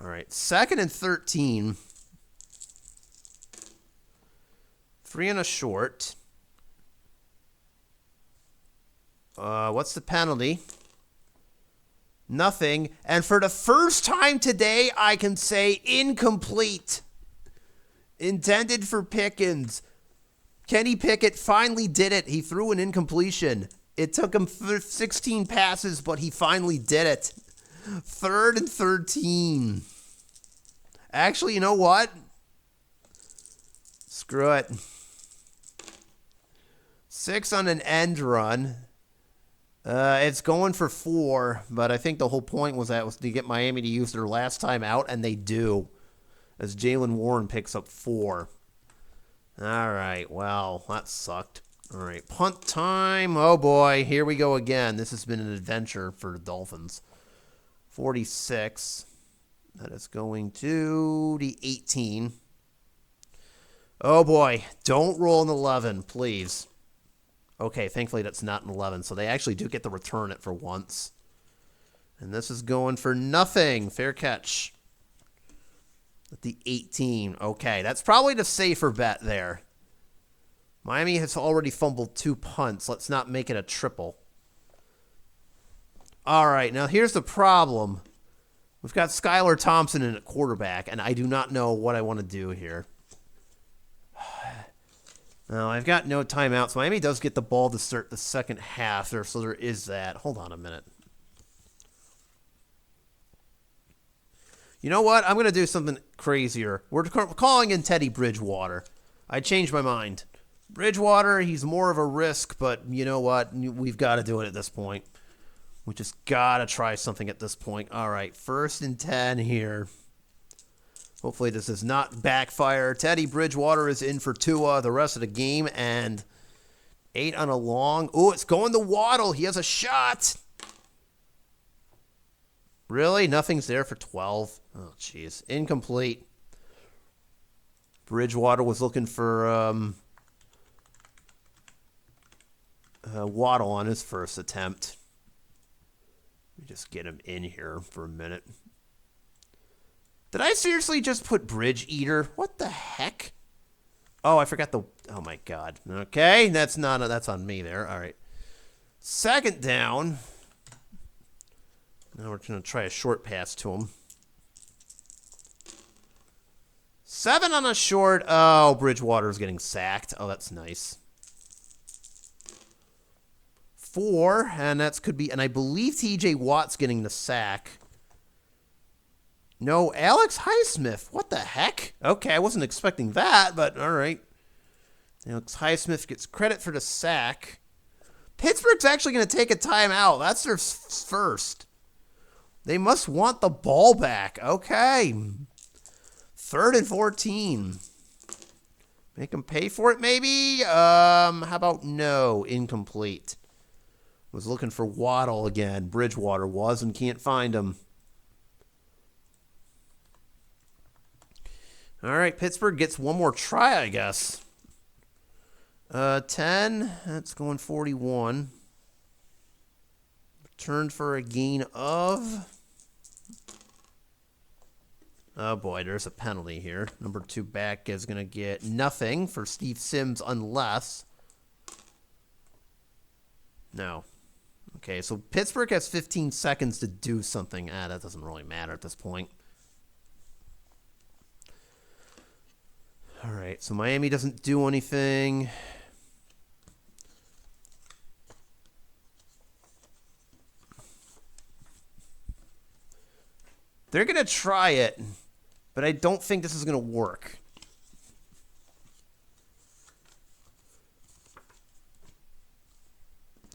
All right, 2nd and 13. 3 and a short. What's the penalty? Nothing. And for the first time today, I can say incomplete. Intended for Pickens. Kenny Pickett finally did it. He threw an incompletion. It took him 16 passes, but he finally did it. 3rd and 13. Actually, you know what? Screw it. 6 on an end run. It's going for 4, but I think the whole point was to get Miami to use their last time out, and they do, as Jalen Warren picks up 4. All right, well, that sucked. All right, punt time. Oh, boy, here we go again. This has been an adventure for the Dolphins. 46. That is going to the 18. Oh, boy, don't roll an 11, please. Okay, thankfully that's not an 11, so they actually do get to return it for once. And this is going for nothing. Fair catch. At the 18. Okay, that's probably the safer bet there. Miami has already fumbled 2 punts. Let's not make it a triple. All right, now here's the problem. We've got Skylar Thompson in at quarterback, and I do not know what I want to do here. No, I've got no timeouts. Miami does get the ball to start the second half there, so there is that. Hold on a minute. You know what? I'm going to do something crazier. We're calling in Teddy Bridgewater. I changed my mind. Bridgewater, he's more of a risk, but you know what? We've got to do it at this point. We just got to try something at this point. All right, 1st and 10 here. Hopefully this does not backfire. Teddy Bridgewater is in for Tua the rest of the game, and 8 on a long. Oh, it's going to Waddle. He has a shot. Really? Nothing's there for 12? Oh, jeez. Incomplete. Bridgewater was looking for Waddle on his first attempt. Let me just get him in here for a minute. Did I seriously just put Bridge Eater? What the heck? Oh, I forgot the... Oh, my God. Okay, that's on me there. All right. 2nd down. Now we're going to try a short pass to him. 7 on a short. Oh, Bridgewater's getting sacked. Oh, that's nice. 4, and that's could be... And I believe T.J. Watt's getting the sack. No, Alex Highsmith. What the heck? Okay, I wasn't expecting that, but all right. Alex Highsmith gets credit for the sack. Pittsburgh's actually going to take a timeout. That's their first. They must want the ball back. Okay. 3rd and 14. Make them pay for it, maybe? How about no? Incomplete. Was looking for Waddle again. Bridgewater was and can't find him. All right, Pittsburgh gets one more try, I guess. 10. That's going 41. Returned for a gain of... Oh, boy, there's a penalty here. Number 2 back is going to get nothing for Steve Sims unless... No. Okay, so Pittsburgh has 15 seconds to do something. That doesn't really matter at this point. All right, so Miami doesn't do anything. They're going to try it, but I don't think this is going to work.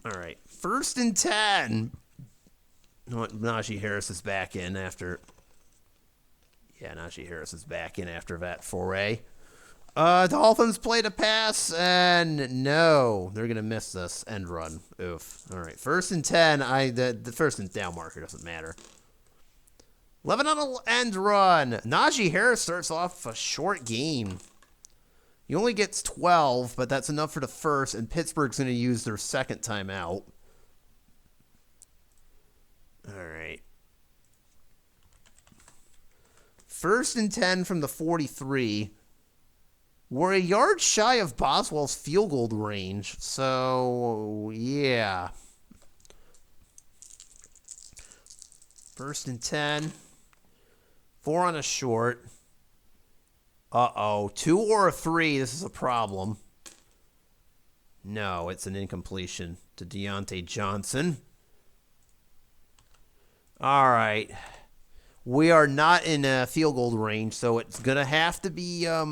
All right, 1st and 10. Najee Harris is back in after... Yeah, Najee Harris is back in after that foray. Dolphins play to pass, and no, they're going to miss this end run. Oof. All right, 1st and 10. The 1st and down marker doesn't matter. 11 on an end run. Najee Harris starts off a short game. He only gets 12, but that's enough for the first, and Pittsburgh's going to use their second timeout. All right. 1st and 10 from the 43. We're a yard shy of Boswell's field goal range, so yeah. 1st and 10. 4 on a short. Uh-oh. 2 or a 3. This is a problem. No, it's an incompletion to Deontay Johnson. All right. We are not in a field goal range, so it's going to have to be a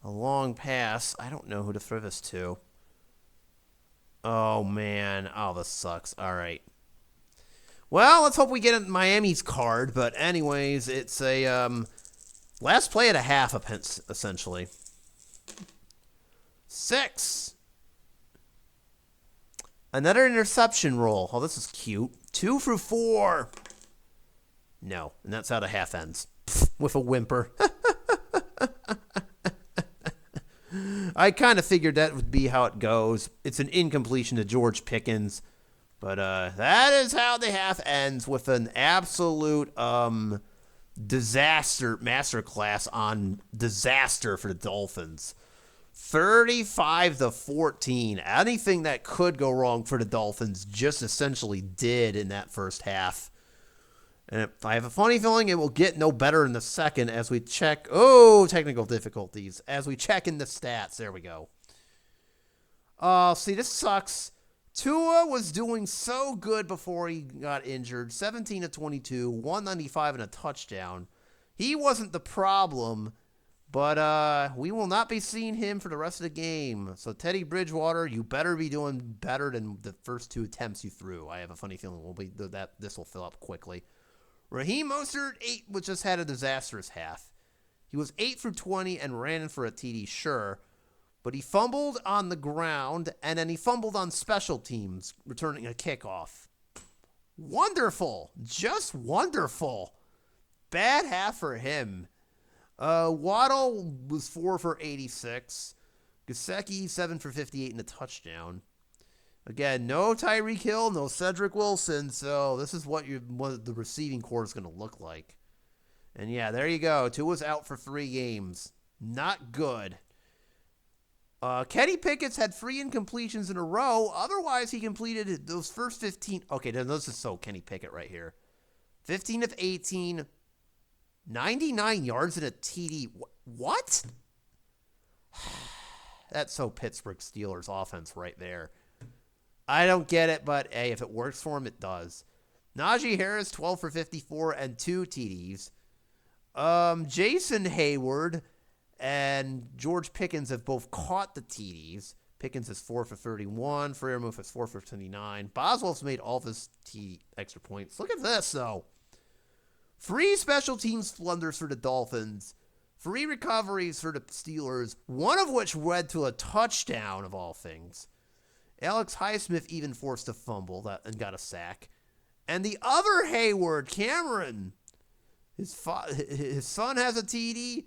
long pass. I don't know who to throw this to. Oh, man. Oh, this sucks. All right. Well, let's hope we get Miami's card. But anyways, it's a last play at a half, essentially. 6. Another interception roll. Oh, this is cute. 2 for 4. No, and that's how the half ends. With a whimper. I kind of figured that would be how it goes. It's an incompletion to George Pickens. But that is how the half ends, with an absolute disaster masterclass on disaster for the Dolphins. 35-14. Anything that could go wrong for the Dolphins just essentially did in that first half. And I have a funny feeling it will get no better in the second as we check. Oh, technical difficulties. As we check in the stats. There we go. See, this sucks. Tua was doing so good before he got injured. 17-22, 195 and a touchdown. He wasn't the problem, but we will not be seeing him for the rest of the game. So Teddy Bridgewater, you better be doing better than the first 2 attempts you threw. I have a funny feeling this will fill up quickly. Raheem Mostert, just had a disastrous half. He was 8 for 20 and ran in for a TD, sure. But he fumbled on the ground, and then he fumbled on special teams, returning a kickoff. Wonderful. Just wonderful. Bad half for him. Waddle was 4 for 86. Gesicki, 7 for 58 and a touchdown. Again, no Tyreek Hill, no Cedric Wilson, so this is what the receiving core is going to look like. And yeah, there you go. Tua's out for 3 games. Not good. Kenny Pickett's had 3 incompletions in a row. Otherwise, he completed those first 15. Okay, this is so Kenny Pickett right here. 15 of 18, 99 yards and a TD. What? That's so Pittsburgh Steelers offense right there. I don't get it, but hey, if it works for him, it does. Najee Harris, 12 for 54 and 2 TDs. Jason Hayward and George Pickens have both caught the TDs. Pickens is 4 for 31. Freiermuth is 4 for 29. Boswell's made all of his extra points. Look at this, though. 3 special teams blunders for the Dolphins. 3 recoveries for the Steelers, one of which led to a touchdown, of all things. Alex Highsmith even forced a fumble and got a sack. And the other Hayward, Cameron, his son has a TD.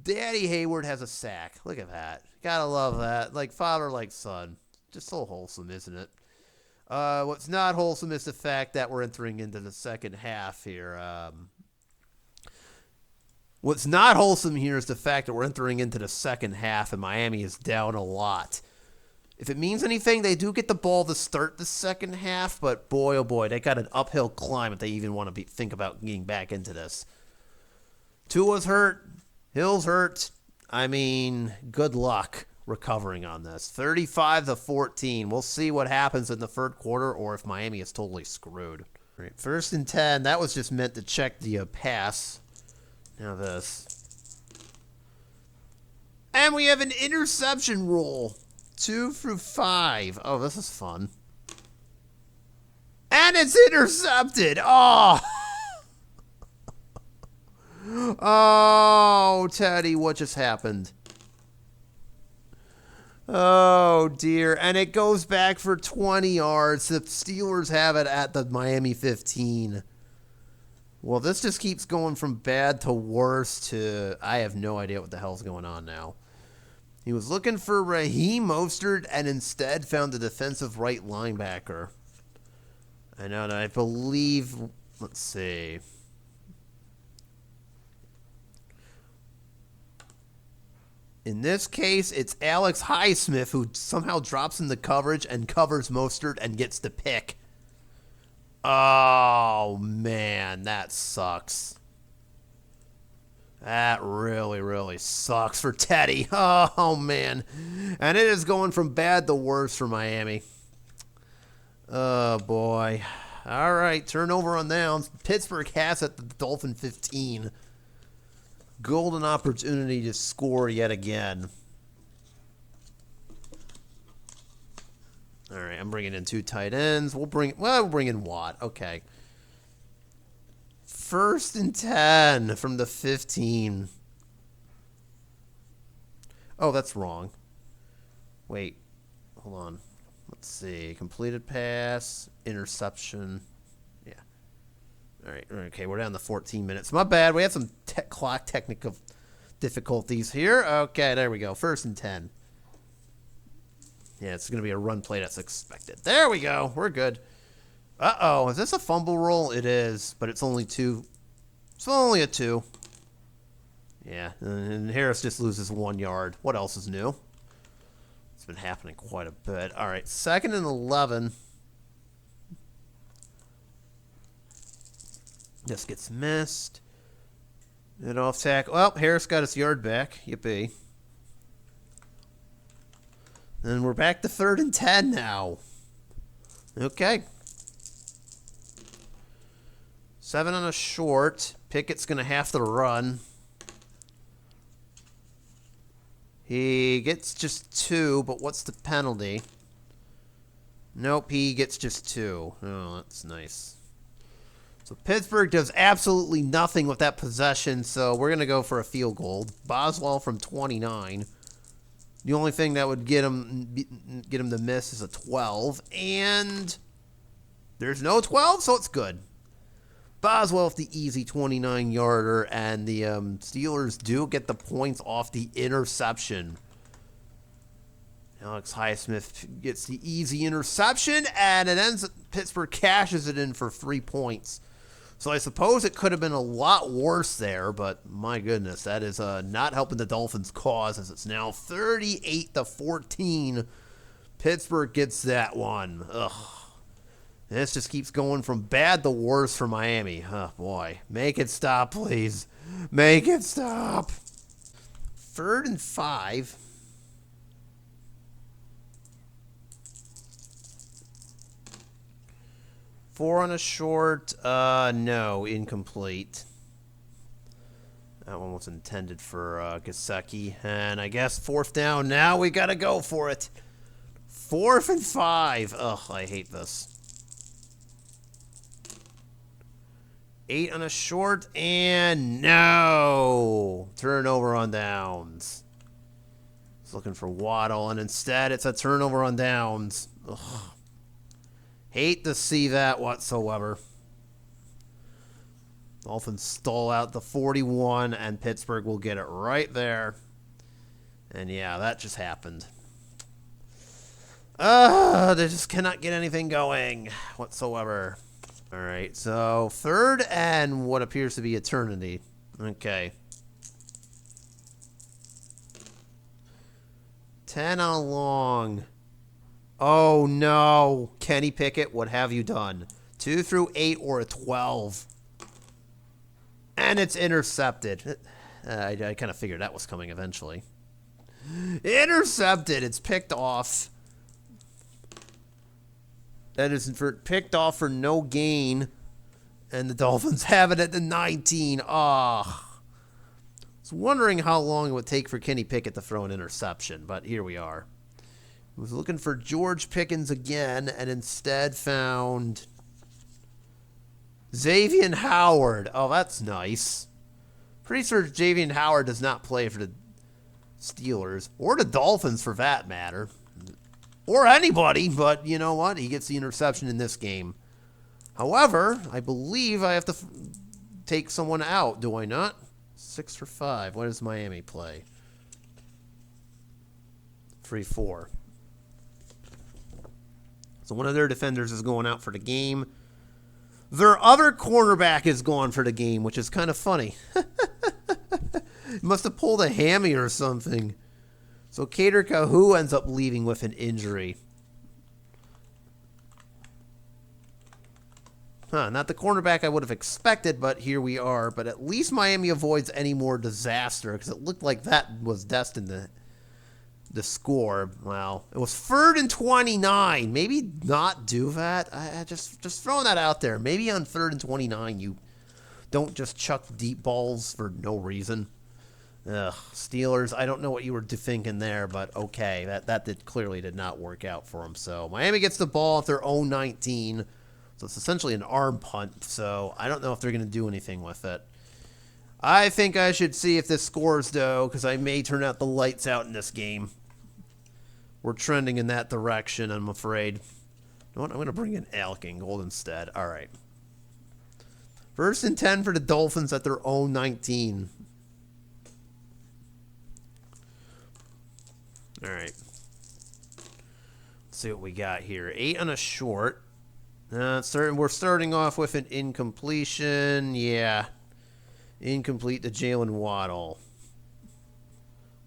Daddy Hayward has a sack. Look at that. Gotta love that. Like father, like son. Just so wholesome, isn't it? What's not wholesome is the fact that we're entering into the second half here. What's not wholesome here is the fact that we're entering into the second half and Miami is down a lot. If it means anything, they do get the ball to start the second half, but boy, oh boy, they got an uphill climb if they even want to think about getting back into this. Tua's hurt. Hill's hurt. I mean, good luck recovering on this. 35-14. We'll see what happens in the third quarter or if Miami is totally screwed. All right, 1st and 10. That was just meant to check the pass. Now this. And we have an interception rule. 2 through 5. Oh, this is fun. And it's intercepted. Oh. Oh, Teddy, what just happened? Oh, dear. And it goes back for 20 yards. The Steelers have it at the Miami 15. Well, this just keeps going from bad to worse to I have no idea what the hell's going on now. He was looking for Raheem Mostert and instead found a defensive right linebacker. I know, and I believe, let's see. In this case, it's Alex Highsmith who somehow drops in the coverage and covers Mostert and gets the pick. Oh, man, that sucks. That really, really sucks for Teddy. Oh, man. And it is going from bad to worse for Miami. Oh, boy. All right, turnover on downs. Pittsburgh has at the Dolphin 15. Golden opportunity to score yet again. All right, I'm bringing in 2 tight ends. We'll bring in Watt. Okay. 1st and 10 from the 15. Oh, that's wrong. Wait. Hold on. Let's see. Completed pass. Interception. Yeah. All right. Okay, we're down to 14 minutes. My bad. We had some clock technical difficulties here. Okay, there we go. 1st and 10. Yeah, it's going to be a run play that's expected. There we go. We're good. Uh-oh. Is this a fumble roll? It is, but it's only 2. It's only a 2. Yeah, and Harris just loses 1 yard. What else is new? It's been happening quite a bit. All right, 2nd and 11. This gets missed. And off tackle. Well, Harris got his yard back. Yippee. And we're back to 3rd and 10 now. Okay. 7 on a short. Pickett's going to have to run. He gets just 2, but what's the penalty? Nope, he gets just 2. Oh, that's nice. So Pittsburgh does absolutely nothing with that possession, so we're going to go for a field goal. Boswell from 29. The only thing that would get him to miss is a 12, and there's no 12, so it's good. Boswell with the easy 29-yarder, and the Steelers do get the points off the interception. Alex Highsmith gets the easy interception, and it ends. Pittsburgh cashes it in for 3 points. So I suppose it could have been a lot worse there, but my goodness, that is not helping the Dolphins' cause as it's now 38-14. Pittsburgh gets that one. Ugh. This just keeps going from bad to worse for Miami. Oh, boy. Make it stop, please. Make it stop. 3rd and 5. Four on a short. No, incomplete. That one was intended for Gesicki. And I guess 4th down. Now we got to go for it. 4th and 5. Ugh, I hate this. 8 on a short. And no. Turnover on downs. I was looking for Waddle. And instead it's a turnover on downs. Ugh. Hate to see that whatsoever. Dolphins stole out the 41, and Pittsburgh will get it right there. And yeah, that just happened. They just cannot get anything going whatsoever. All right, so 3rd and what appears to be eternity. Okay. 10 on a long. Oh, no. Kenny Pickett, what have you done? 2 through 8 or a 12. And it's intercepted. I kind of figured that was coming eventually. Intercepted. It's picked off. That is picked off for no gain. And the Dolphins have it at the 19. Ah. I was wondering how long it would take for Kenny Pickett to throw an interception, but here we are. I was looking for George Pickens again and instead found Xavier Howard. Oh, that's nice. Pretty sure Xavier Howard does not play for the Steelers or the Dolphins for that matter. Or anybody, but you know what? He gets the interception in this game. However, I believe I have to take someone out, do I not? 6 for 5. What does Miami play? 3-4. So one of their defenders is going out for the game. Their other cornerback is gone for the game, which is kind of funny. Must have pulled a hammy or something. So Kader Kahu ends up leaving with an injury. Not the cornerback I would have expected, but here we are. But at least Miami avoids any more disaster, because it looked like that was destined to score. Well, it was 3rd and 29. Maybe not do that. I just throwing that out there. Maybe on 3rd and 29, you don't just chuck deep balls for no reason. Ugh, Steelers, I don't know what you were thinking there, but okay. That clearly did not work out for them. So Miami gets the ball at their own 19. So it's essentially an arm punt. So I don't know if they're going to do anything with it. I think I should see if this scores, though, because I may turn out the lights out in this game. We're trending in that direction, I'm afraid. You know what? I'm going to bring in Alec Ingold instead. All right. 1st and 10 for the Dolphins at their own 19. All right. Let's see what we got here. 8 on a short. We're starting off with an incompletion. Yeah. Incomplete to Jalen Waddle.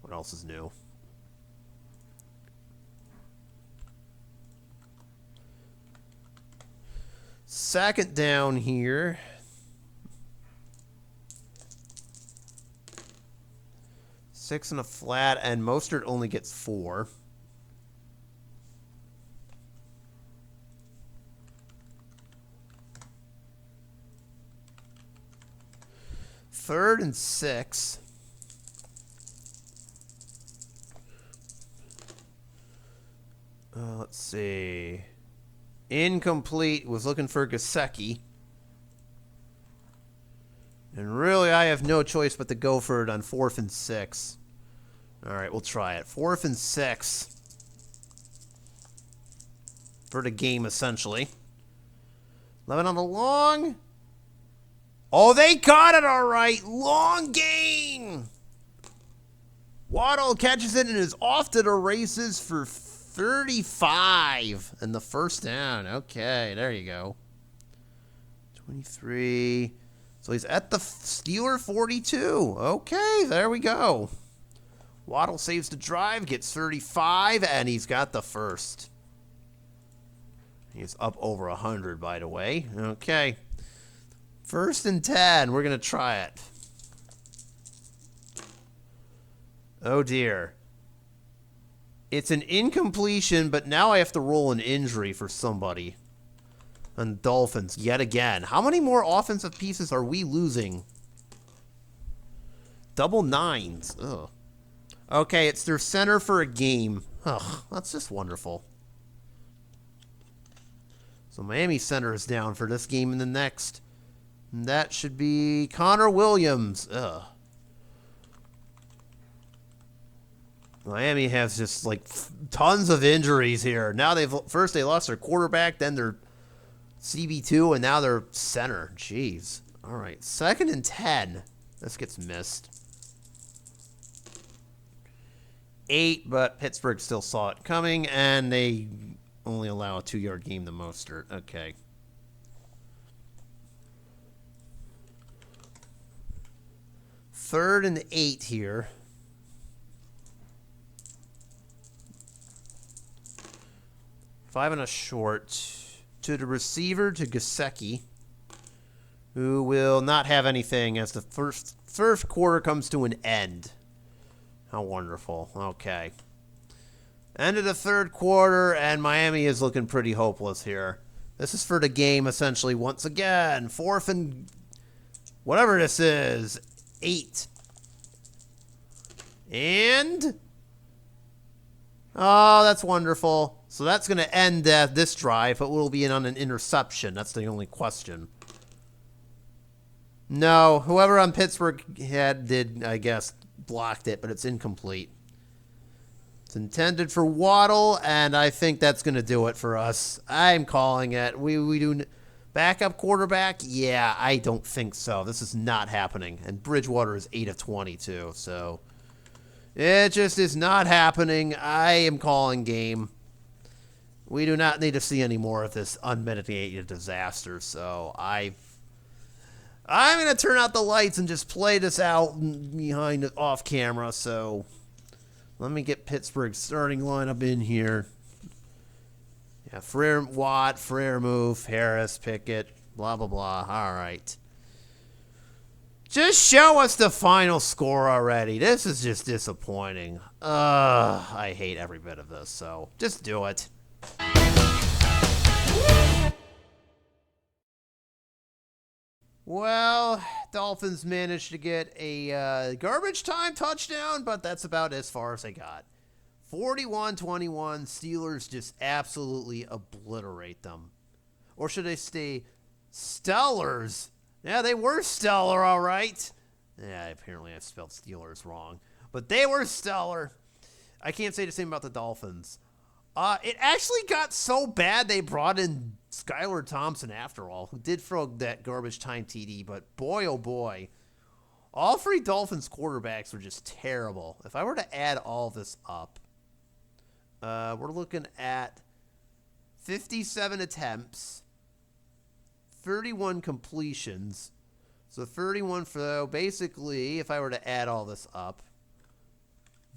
What else is new? Second down here. Six and a flat, and Mostert only gets 4. Third and 6. Let's see. Incomplete. Was looking for Gesicki. And really, I have no choice but to go for it on 4th and 6. All right, we'll try it. 4th and 6. For the game, essentially. 11 on the long. Oh, they caught it all right. Long gain. Waddle catches it and is off to the races for 35. And the 1st down. Okay, there you go. 23. So he's at the Steeler 42. Okay, there we go. Waddle saves the drive, gets 35, and he's got the 1st. He's up over 100, by the way. Okay. 1st and 10. We're going to try it. Oh, dear. It's an incompletion, but now I have to roll an injury for somebody. And Dolphins, yet again. How many more offensive pieces are we losing? Double nines. Ugh. Okay, it's their center for a game. Ugh, that's just wonderful. So Miami center is down for this game and the next. And that should be Connor Williams. Ugh. Miami has just like tons of injuries here. Now first they lost their quarterback, then their CB2, and now their center. Jeez. All right, 2nd and 10. This gets missed. 8, but Pittsburgh still saw it coming, and they only allow a 2-yard gain to Mostert. Okay. Third and 8 here. 5 and a short to the receiver, to Gesicki, who will not have anything as the first quarter comes to an end. How wonderful. Okay. End of the third quarter, and Miami is looking pretty hopeless here. This is for the game, essentially, once again. 4th and whatever this is, 8. And oh, that's wonderful. So that's going to end this drive. It will be on an interception. That's the only question. No, whoever on Pittsburgh did, I guess, blocked it, but it's incomplete. It's intended for Waddle, and I think that's going to do it for us. I'm calling it. We do backup quarterback? Yeah, I don't think so. This is not happening. And Bridgewater is 8 of 22, so it just is not happening. I am calling game. We do not need to see any more of this unmitigated disaster, so I'm going to turn out the lights and just play this out behind off camera, so let me get Pittsburgh's starting lineup in here. Yeah, Frere, Watt, Frere, Move, Harris, Pickett, blah, blah, blah. All right. Just show us the final score already. This is just disappointing. I hate every bit of this, so just do it. Well, Dolphins managed to get a garbage time touchdown, but that's about as far as they got. 41-21, Steelers just absolutely obliterate them. Or should I say Stellars? Yeah, they were stellar, all right. Yeah, apparently I spelled Steelers wrong. But they were stellar. I can't say the same about the Dolphins. It actually got so bad they brought in Skylar Thompson after all, who did throw that garbage time TD, but boy, oh boy. All 3 Dolphins quarterbacks were just terrible. If I were to add all this up, we're looking at 57 attempts, 31 completions. So 31 for, basically, if I were to add all this up,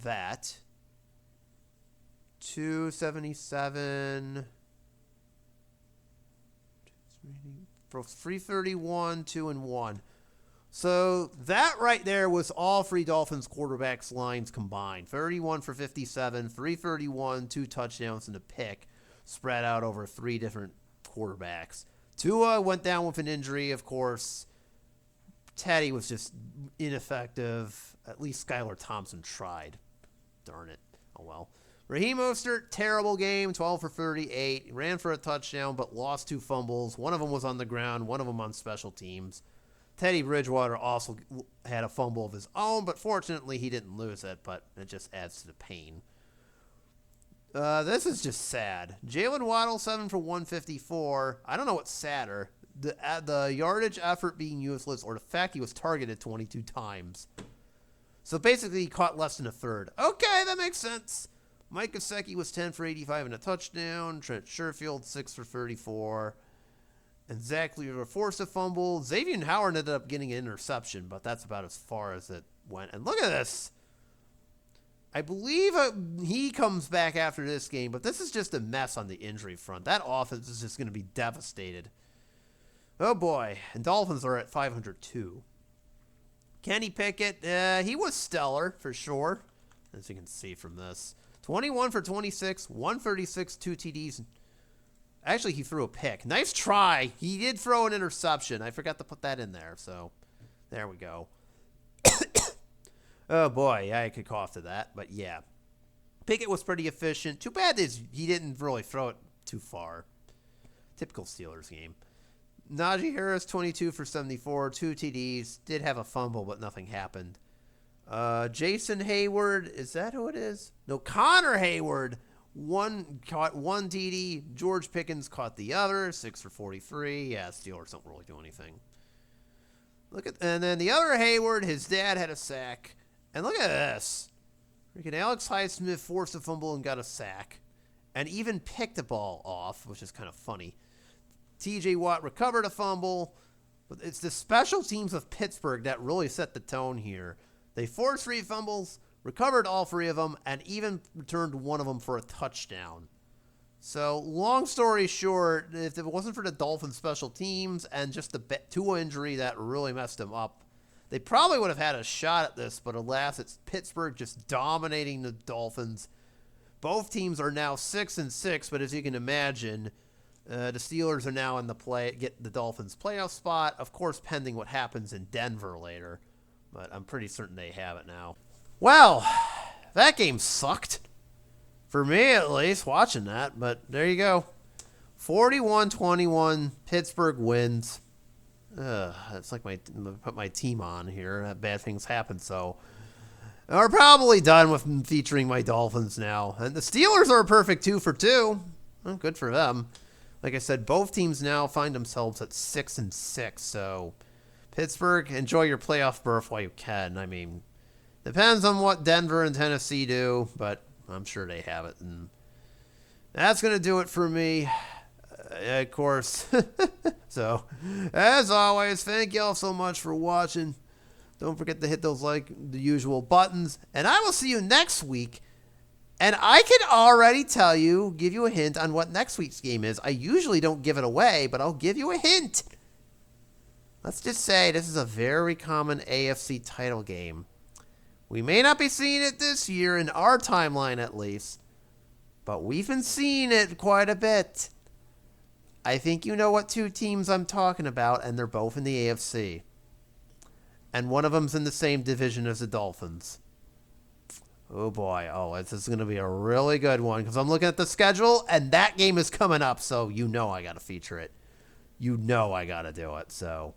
that 277 for 331, 2 and 1. So that right there was all 3 Dolphins quarterbacks lines combined. 31 for 57, 331, 2 touchdowns and a pick spread out over 3 different quarterbacks. Tua went down with an injury, of course. Teddy was just ineffective. At least Skylar Thompson tried. Darn it. Oh well. Raheem Mostert, terrible game, 12 for 38. Ran for a touchdown, but lost 2 fumbles. One of them was on the ground, one of them on special teams. Teddy Bridgewater also had a fumble of his own, but fortunately he didn't lose it, but it just adds to the pain. This is just sad. Jalen Waddle, 7 for 154. I don't know what's sadder, the yardage effort being useless or the fact he was targeted 22 times. So basically he caught less than a third. Okay, that makes sense. Mike Gesicki was 10 for 85 and a touchdown. Trent Sherfield, 6 for 34. And Zach Lever forced a fumble. Xavier Howard ended up getting an interception, but that's about as far as it went. And look at this. I believe he comes back after this game, but this is just a mess on the injury front. That offense is just going to be devastated. Oh, boy. And Dolphins are at 502. Kenny Pickett, he was stellar for sure, as you can see from this. 21 for 26, 136, 2 TDs. Actually, he threw a pick. Nice try. He did throw an interception. I forgot to put that in there, so there we go. Oh boy, yeah, I could cough to that, but yeah. Pickett was pretty efficient. Too bad he didn't really throw it too far. Typical Steelers game. Najee Harris, 22 for 74, 2 TDs. Did have a fumble, but nothing happened. Jason Hayward, is that who it is? No, Connor Hayward caught one TD. George Pickens caught the other, 6 for 43. Yeah, Steelers don't really do anything. And then the other Hayward, his dad had a sack. And look at this. Freaking Alex Highsmith forced a fumble and got a sack. And even picked the ball off, which is kind of funny. TJ Watt recovered a fumble. But it's the special teams of Pittsburgh that really set the tone here. They forced 3 fumbles, recovered all 3 of them, and even returned one of them for a touchdown. So, long story short, if it wasn't for the Dolphins special teams and just the Tua injury that really messed them up, they probably would have had a shot at this, but alas, it's Pittsburgh just dominating the Dolphins. Both teams are now 6-6, but as you can imagine, the Steelers are now in get the Dolphins playoff spot, of course, pending what happens in Denver later. But I'm pretty certain they have it now. Well, that game sucked. For me, at least, watching that. But there you go. 41-21, Pittsburgh wins. It's like put my team on here. Bad things happen, so we're probably done with featuring my Dolphins now. And the Steelers are a perfect 2 for 2. Well, good for them. Like I said, both teams now find themselves at 6-6, so Pittsburgh, enjoy your playoff berth while you can. I mean, depends on what Denver and Tennessee do, but I'm sure they have it. And that's going to do it for me, of course. So, as always, thank y'all so much for watching. Don't forget to hit those the usual buttons. And I will see you next week. And I can already give you a hint on what next week's game is. I usually don't give it away, but I'll give you a hint. Let's just say this is a very common AFC title game. We may not be seeing it this year, in our timeline at least, but we've been seeing it quite a bit. I think you know what 2 teams I'm talking about, and they're both in the AFC. And one of them's in the same division as the Dolphins. Oh boy, this is going to be a really good one, because I'm looking at the schedule, and that game is coming up, so you know I got to feature it. You know I got to do it, so...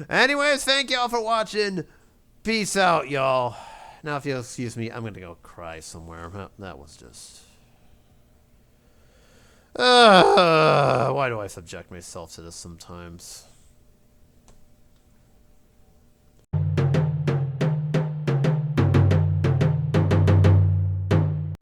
Anyways, thank y'all for watching. Peace out, y'all. Now, if you'll excuse me, I'm going to go cry somewhere. That was just... why do I subject myself to this sometimes?